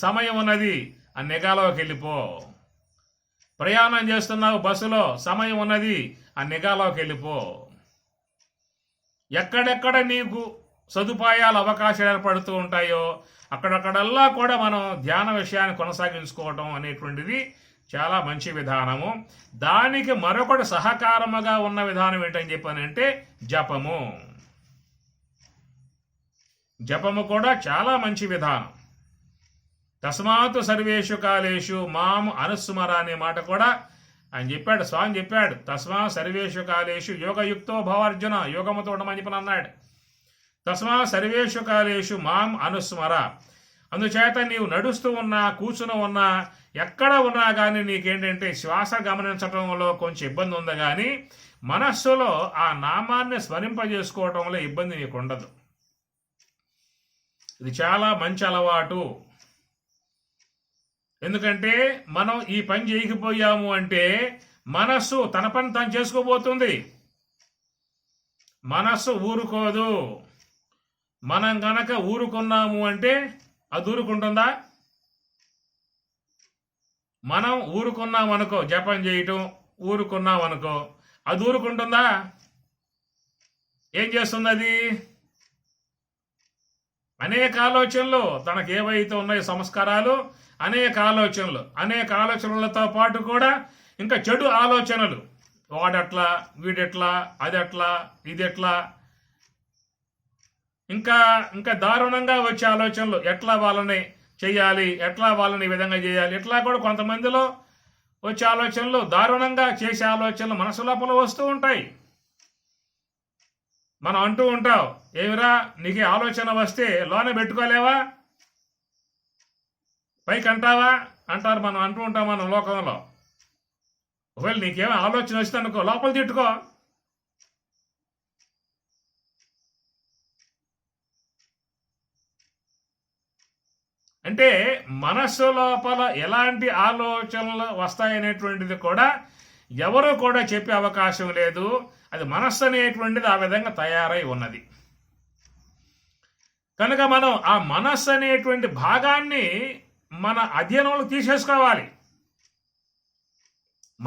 సమయం ఉన్నది, ఆ నిఘాలోకి వెళ్ళిపో. ప్రయాణం చేస్తున్నావు బస్సులో, సమయం ఉన్నది, ఆ నిఘాలోకి వెళ్ళిపో. ఎక్కడెక్కడ నీకు సదుపాయాలు, అవకాశాలు ఏర్పడుతూ ఉంటాయో అక్కడక్కడల్లా కూడా మనం ధ్యాన విషయాన్ని కొనసాగించుకోవటం అనేటువంటిది చాలా మంచి విధానము. దానికి మరొకటి సహకారముగా ఉన్న విధానం ఏంటని చెప్పానంటే జపము. జపము కూడా చాలా మంచి విధానం. తస్మాత్ సర్వేషు కాలేషు మాం అనుస్మర అనే మాట కూడా ఆయన చెప్పాడు, స్వామి చెప్పాడు. తస్మాత్ సర్వేషు కాలేషు యోగయుక్తో భవార్జున, యోగముతో ఉండమని చెప్పని అన్నాడు. తస్మాత్ సర్వేషు కాలేషు మాం అనుస్మర. అందుచేత నీవు నడుస్తూ ఉన్నా, కూర్చుని ఉన్నా, ఎక్కడ ఉన్నా కానీ నీకేంటంటే శ్వాస గమనించడంలో కొంచెం ఇబ్బంది ఉంది, కానీ మనస్సులో ఆ నామాన్ని స్మరింపజేసుకోవటంలో ఇబ్బంది నీకు ఉండదు. ఇది చాలా మంచి అలవాటు. ఎందుకంటే మనం ఈ పని చేయకపోయాము అంటే మనస్సు తన పని తను చేసుకోబోతుంది. మనస్సు ఊరుకోదు. మనం గనక ఊరుకున్నాము అంటే అది ఊరుకుంటుందా? మనం ఊరుకున్నాం అనుకో, జపం చేయటం ఊరుకున్నాం అనుకో, అది ఊరుకుంటుందా? ఏం చేస్తుంది అది? అనేక ఆలోచనలు, తనకు ఏవైతే ఉన్నాయో సంస్కారాలు, అనేక ఆలోచనలతో పాటు కూడా ఇంకా చెడు ఆలోచనలు, వాడెట్లా, వీడెట్లా, అదెట్లా, ఇదెట్లా, ఇంకా ఇంకా దారుణంగా వచ్చే ఆలోచనలు, ఎట్లా వాళ్ళని చేయాలి, ఎట్లా వాళ్ళని ఈ విధంగా చేయాలి, ఇట్లా కూడా కొంతమందిలో వచ్చే ఆలోచనలు, దారుణంగా చేసే ఆలోచనలు మనసు లోపల వస్తూ ఉంటాయి. మనం అంటూ ఉంటాం, ఏమిరా నీకు ఆలోచన వస్తే లోన పెట్టుకోలేవా, పైకి అంటావా అంటారు. మనం అంటూ ఉంటాం మన లోకంలో. ఒకవేళ నీకేమో ఆలోచన వస్తే అనుకో, లోపల తిట్టుకో. అంటే మనస్సు లోపల ఎలాంటి ఆలోచనలు వస్తాయనేటువంటిది కూడా ఎవరు కూడా చెప్పే అవకాశం లేదు. అది మనస్సు అనేటువంటిది ఆ విధంగా తయారై ఉన్నది. కనుక మనం ఆ మనస్సు అనేటువంటి భాగాన్ని మన అధ్యయనంలో తీసేసుకోవాలి.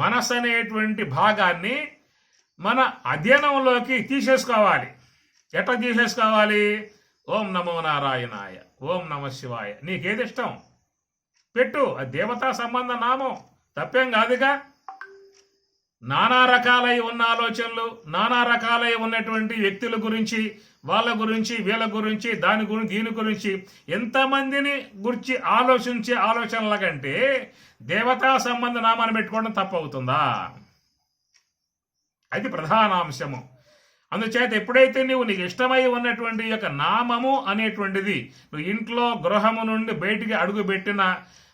మనస్సు అనేటువంటి భాగాన్ని మన అధ్యయనంలోకి తీసేసుకోవాలి. ఎట్లా తీసేసుకోవాలి? ఓం నమో నారాయణాయ, ఓం నమ శివాయ, నీకేది ఇష్టం పెట్టు. అది దేవతా సంబంధ నామం, తప్పేం కాదుగా. నానా రకాలై ఉన్న ఆలోచనలు, నానా రకాలై ఉన్నటువంటి వ్యక్తుల గురించి, వాళ్ళ గురించి, వీళ్ళ గురించి, దాని గురించి, దీని గురించి ఎంతమందిని గురించి ఆలోచించే ఆలోచనల కంటే దేవతా సంబంధ నామాన్ని పెట్టుకోవడం తప్పవుతుందా? అది ప్రధానాంశము. అందుచేత ఎప్పుడైతే నీకు ఇష్టమై ఉన్నటువంటి యొక్క నామము అనేటువంటిది నువ్వు ఇంట్లో గృహము నుండి బయటికి అడుగు పెట్టిన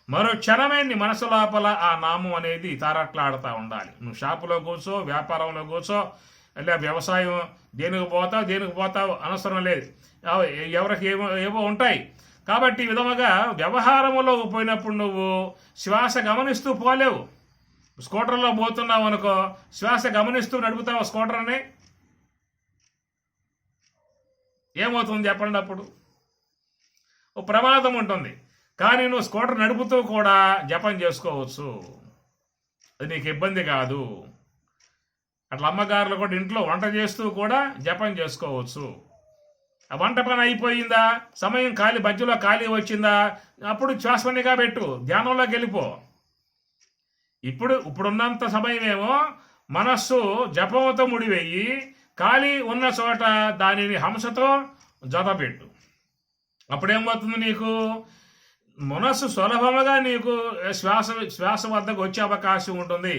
మరో క్షణమే నీ మనసు లోపల ఆ నామం అనేది తారట్లాడుతూ ఉండాలి. నువ్వు షాపులో కూర్చో, వ్యాపారంలో కూర్చో, లేదా వ్యవసాయం, దేనికి పోతావు అనవసరం లేదు. ఎవరికి ఏవో ఉంటాయి. కాబట్టి ఈ విధముగా వ్యవహారములో పోయినప్పుడు నువ్వు శ్వాస గమనిస్తూ పోలేవు. స్కూటర్లో పోతున్నావు అనుకో, శ్వాస గమనిస్తూ నడుపుతావు స్కూటర్ని, ఏమవుతుంది చెప్పండి? అప్పుడు ఓ ప్రమాదం ఉంటుంది. కానీ నువ్వు స్కూటర్ నడుపుతూ కూడా జపం చేసుకోవచ్చు, అది నీకు ఇబ్బంది కాదు. అట్లా అమ్మగారులు కూడా ఇంట్లో వంట చేస్తూ కూడా జపం చేసుకోవచ్చు. ఆ వంట పని అయిపోయిందా, సమయం మధ్యలో ఖాళీ వచ్చిందా, అప్పుడు శ్వాసనిగా పెట్టు, ధ్యానంలోకి వెళ్ళిపో. ఇప్పుడున్నంత సమయమేమో మనస్సు జపంతో ముడివెయ్యి, ఖాళీ ఉన్న చోట దానిని హంసతో జతపెట్టు. అప్పుడేమవుతుంది, నీకు మనస్సు సులభముగా నీకు శ్వాస వద్దకు వచ్చే అవకాశం ఉంటుంది.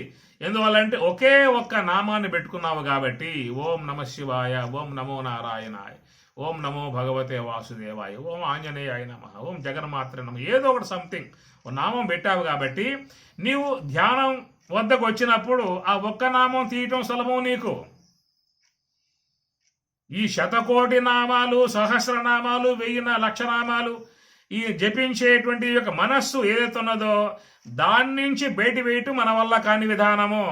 ఎందువల్లంటే ఒకే ఒక్క నామాన్ని పెట్టుకున్నావు కాబట్టి, ఓం నమ శివాయ, ఓం నమో నారాయణాయ, ఓం నమో భగవతే వాసుదేవాయ, ఓం ఆంజనేయాయ నమ, ఓం జగన్మాత్రే నమ, ఏదో ఒకటి సంథింగ్ ఓ నామం పెట్టావు కాబట్టి నీవు ధ్యానం వద్దకు వచ్చినప్పుడు ఆ ఒక్క నామం తీయటం సులభం నీకు. ఈ 100,000,000 నామాలు, సహస్రనామాలు, 1000 లక్ష నామాలు ఈ జపించేటువంటి యొక్క మనస్సు ఏదైతే ఉన్నదో దాని నుంచి బయట వేయటం మన వల్ల కాని విధానము.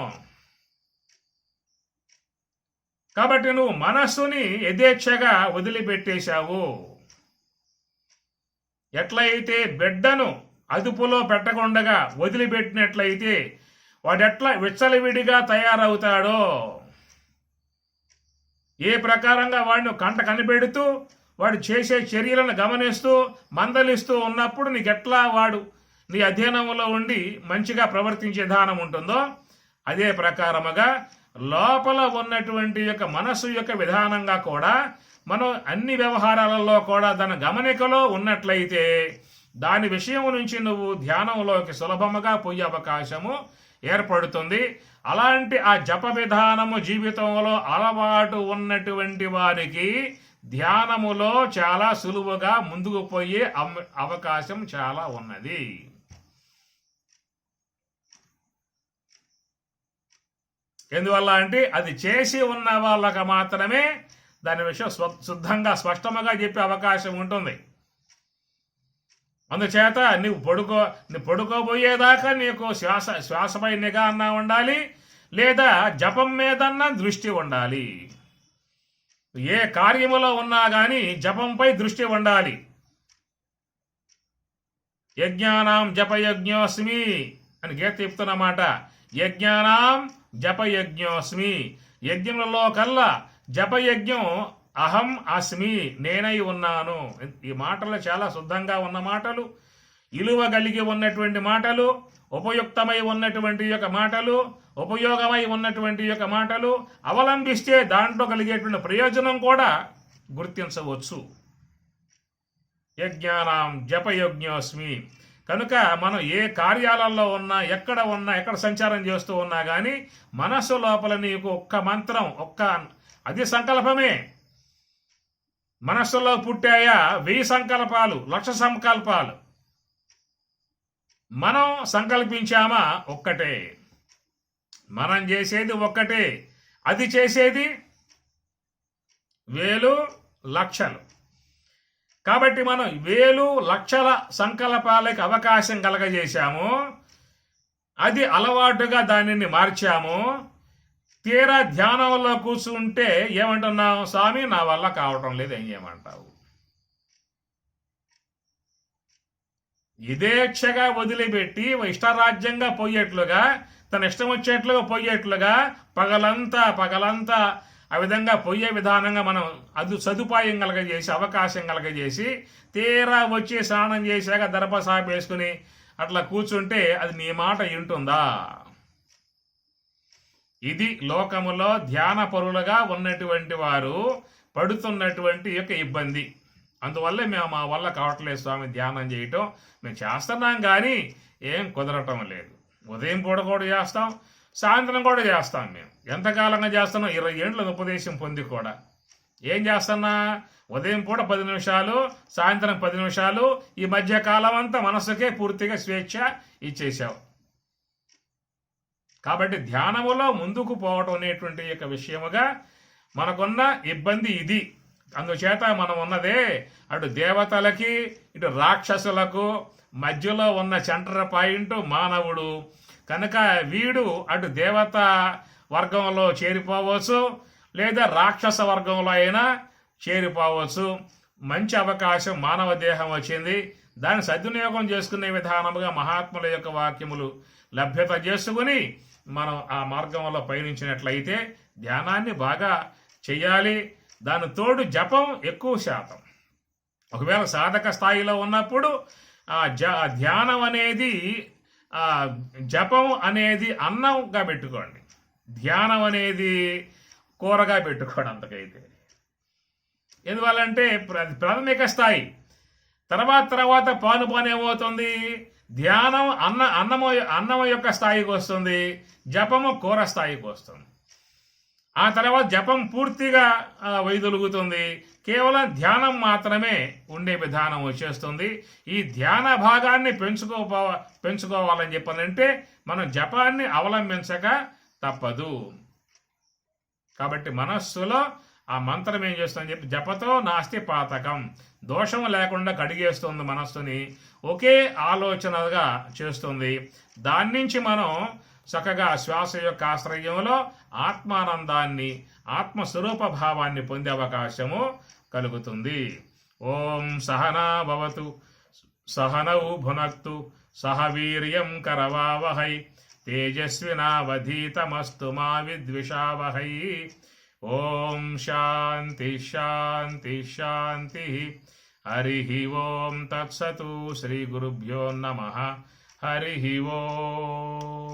కాబట్టి నువ్వు మనస్సుని యథేచ్ఛగా వదిలిపెట్టేశావు. ఎట్లయితే బిడ్డను అదుపులో పెట్టకుండా వదిలిపెట్టినట్లయితే వాడెట్లా విచ్చలవిడిగా తయారవుతాడో, ఏ ప్రకారంగా వాడిని కంట కనిపెడుతూ వాడు చేసే చర్యలను గమనిస్తూ మందలిస్తూ ఉన్నప్పుడు నీకెట్లా వాడు నీ అధీనంలో ఉండి మంచిగా ప్రవర్తించే విధానం ఉంటుందో, అదే ప్రకారముగా లోపల ఉన్నటువంటి యొక్క మనస్సు యొక్క విధానంగా కూడా మనం అన్ని వ్యవహారాలలో కూడా దాని గమనికలో ఉన్నట్లయితే దాని విషయం నుంచి నువ్వు ధ్యానంలోకి సులభముగా పోయే అవకాశము ఏర్పడుతుంది. అలాంటి ఆ జప విధానము జీవితంలో అలవాటు ఉన్నటువంటి వారికి ధ్యానములో చాలా సులువుగా ముందుకు పోయే అవకాశం చాలా ఉన్నది. ఎందువల్ల అంటే అది చేసి ఉన్న వాళ్ళకి మాత్రమే దాని విషయం శుద్ధంగా స్పష్టంగా చెప్పే అవకాశం ఉంటుంది. అందుచేత నువ్వు పడుకోబోయేదాకా నీకు శ్వాసపై నిఘా అన్నా ఉండాలి, లేదా జపం మీదన్నా దృష్టి ఉండాలి. ఏ కార్యములో ఉన్నా కానీ జపంపై దృష్టి ఉండాలి. యజ్ఞానాం జపయజ్ఞోస్మి అని గీత చెప్తున్నమాట. యజ్ఞానాం జపయజ్ఞోస్మి, యజ్ఞములలో కల్లా జపయజ్ఞం అహం అస్మి, నేనై ఉన్నాను. ఈ మాటలు చాలా శుద్ధంగా ఉన్న మాటలు, ఇలువ కలిగి ఉన్నటువంటి మాటలు, ఉపయుక్తమై ఉన్నటువంటి యొక్క మాటలు, ఉపయోగమై ఉన్నటువంటి యొక్క మాటలు అవలంబిస్తే దాంట్లో కలిగేటువంటి ప్రయోజనం కూడా గుర్తించవచ్చు. యజ్ఞానాం జపయజ్ఞోస్మి. కనుక మనం ఏ కార్యాలలో ఉన్నా, ఎక్కడ సంచారం చేస్తూ ఉన్నా కానీ మనస్సు లోపల నీకు ఒక్క మంత్రం, అది సంకల్పమే. మనస్సులో పుట్టాయా 1000 సంకల్పాలు, 1,00,000 సంకల్పాలు. మనం సంకల్పించామా ఒక్కటే, మనం చేసేది ఒక్కటే, అది చేసేది 1000 లక్షలు. కాబట్టి మనం 1000 లక్షల సంకల్పాలకు అవకాశం కలగజేశాము, అది అలవాటుగా దానిని మార్చాము. తీరా ధ్యానంలో కూర్చుంటే ఏమంటున్నావు? స్వామి నా వల్ల కావటం లేదు, ఏం చేయమంటావు? యథేచ్ఛగా వదిలిపెట్టి ఇష్టరాజ్యంగా పోయేట్లుగా, తన ఇష్టం వచ్చేట్లుగా పోయేట్లుగా పగలంతా ఆ విధంగా పోయే విధానంగా మనం సదుపాయం కలగజేసి, అవకాశం కలగజేసి, తీరా వచ్చి స్నానం చేశాక దర్భసాప వేసుకుని అట్లా కూర్చుంటే అది నీ మాట వింటుందా? ఇది లోకములో ధ్యాన పరులుగా ఉన్నటువంటి వారు పడుతున్నటువంటి యొక్క ఇబ్బంది. అందువల్లే మా వల్ల కావట్లేదు స్వామి ధ్యానం చేయటం. మేము చేస్తున్నాం కానీ ఏం కుదరటం లేదు. ఉదయం పూట కూడా చేస్తాం, సాయంత్రం కూడా చేస్తాం. మేము ఎంతకాలంగా చేస్తున్నాం? 20 ఏళ్ళ ఉపదేశం పొంది కూడా ఏం చేస్తున్నా? ఉదయం పూట 10 నిమిషాలు, సాయంత్రం 10 నిమిషాలు. ఈ మధ్య కాలం అంతా మనసుకే పూర్తిగా స్వేచ్ఛ ఇచ్చేసావు. కాబట్టి ధ్యానములో ముందుకు పోవటం అనేటువంటి యొక్క విషయముగా మనకున్న ఇబ్బంది ఇది. అందుచేత మనం ఉన్నదే అటు దేవతలకి ఇటు రాక్షసులకు మధ్యలో ఉన్న సెంటర్ పాయింట్ మానవుడు కనుక వీడు అటు దేవత వర్గంలో చేరిపోవచ్చు లేదా రాక్షస వర్గంలో అయినా చేరిపోవచ్చు. మంచి అవకాశం మానవ దేహం వచ్చింది, దాన్ని సద్వినియోగం చేసుకునే విధానముగా మహాత్ముల యొక్క వాక్యములు లభ్యత చేసుకుని మనం ఆ మార్గంలో పయనించినట్లయితే ధ్యానాన్ని బాగా చెయ్యాలి. దాని తోడు జపం ఎక్కువ శాతం. ఒకవేళ సాధక స్థాయిలో ఉన్నప్పుడు ధ్యానం అనేది జపం అనేది అన్నంగా పెట్టుకోండి, ధ్యానం అనేది కూరగా పెట్టుకోండి. అంతకైతే ఎందువల్లంటే ప్రాథమిక స్థాయి. తర్వాత పాను ఏమవుతుంది, ధ్యానం అన్నము యొక్క స్థాయికి వస్తుంది, జపము కూర స్థాయికి వస్తుంది. ఆ తర్వాత జపం పూర్తిగా వైదొలుగుతుంది, కేవలం ధ్యానం మాత్రమే ఉండే విధానం వచ్చేస్తుంది. ఈ ధ్యాన భాగాన్ని పెంచుకోవాలని చెప్పాలంటే మనం జపాన్ని అవలంబించక తప్పదు. కాబట్టి మనస్సులో ఆ మంత్రం ఏం చేస్తుందని చెప్పి జపతో నాస్తి పాతకం, దోషం లేకుండా కడిగేస్తుంది మనస్సుని, ఒకే ఆలోచనగా చేస్తుంది. దాని నుంచి మనం చక్కగా శ్వాస యొక్క ఆశ్రయంలో ఆత్మానందాన్ని ఆత్మస్వరూప భావాన్ని పొందే అవకాశము కలుగుతుంది. ఓం సహనా భవతు సహనౌ భునక్తు సహ వీర్యం కరవావహై తేజస్వినావధీతమస్తు మా విద్విషావహై. ఓం శాంతి శాంతి శాంతి. హరి ఓం తత్సతు. శ్రీ గురుభ్యో నమః. హరి ఓం.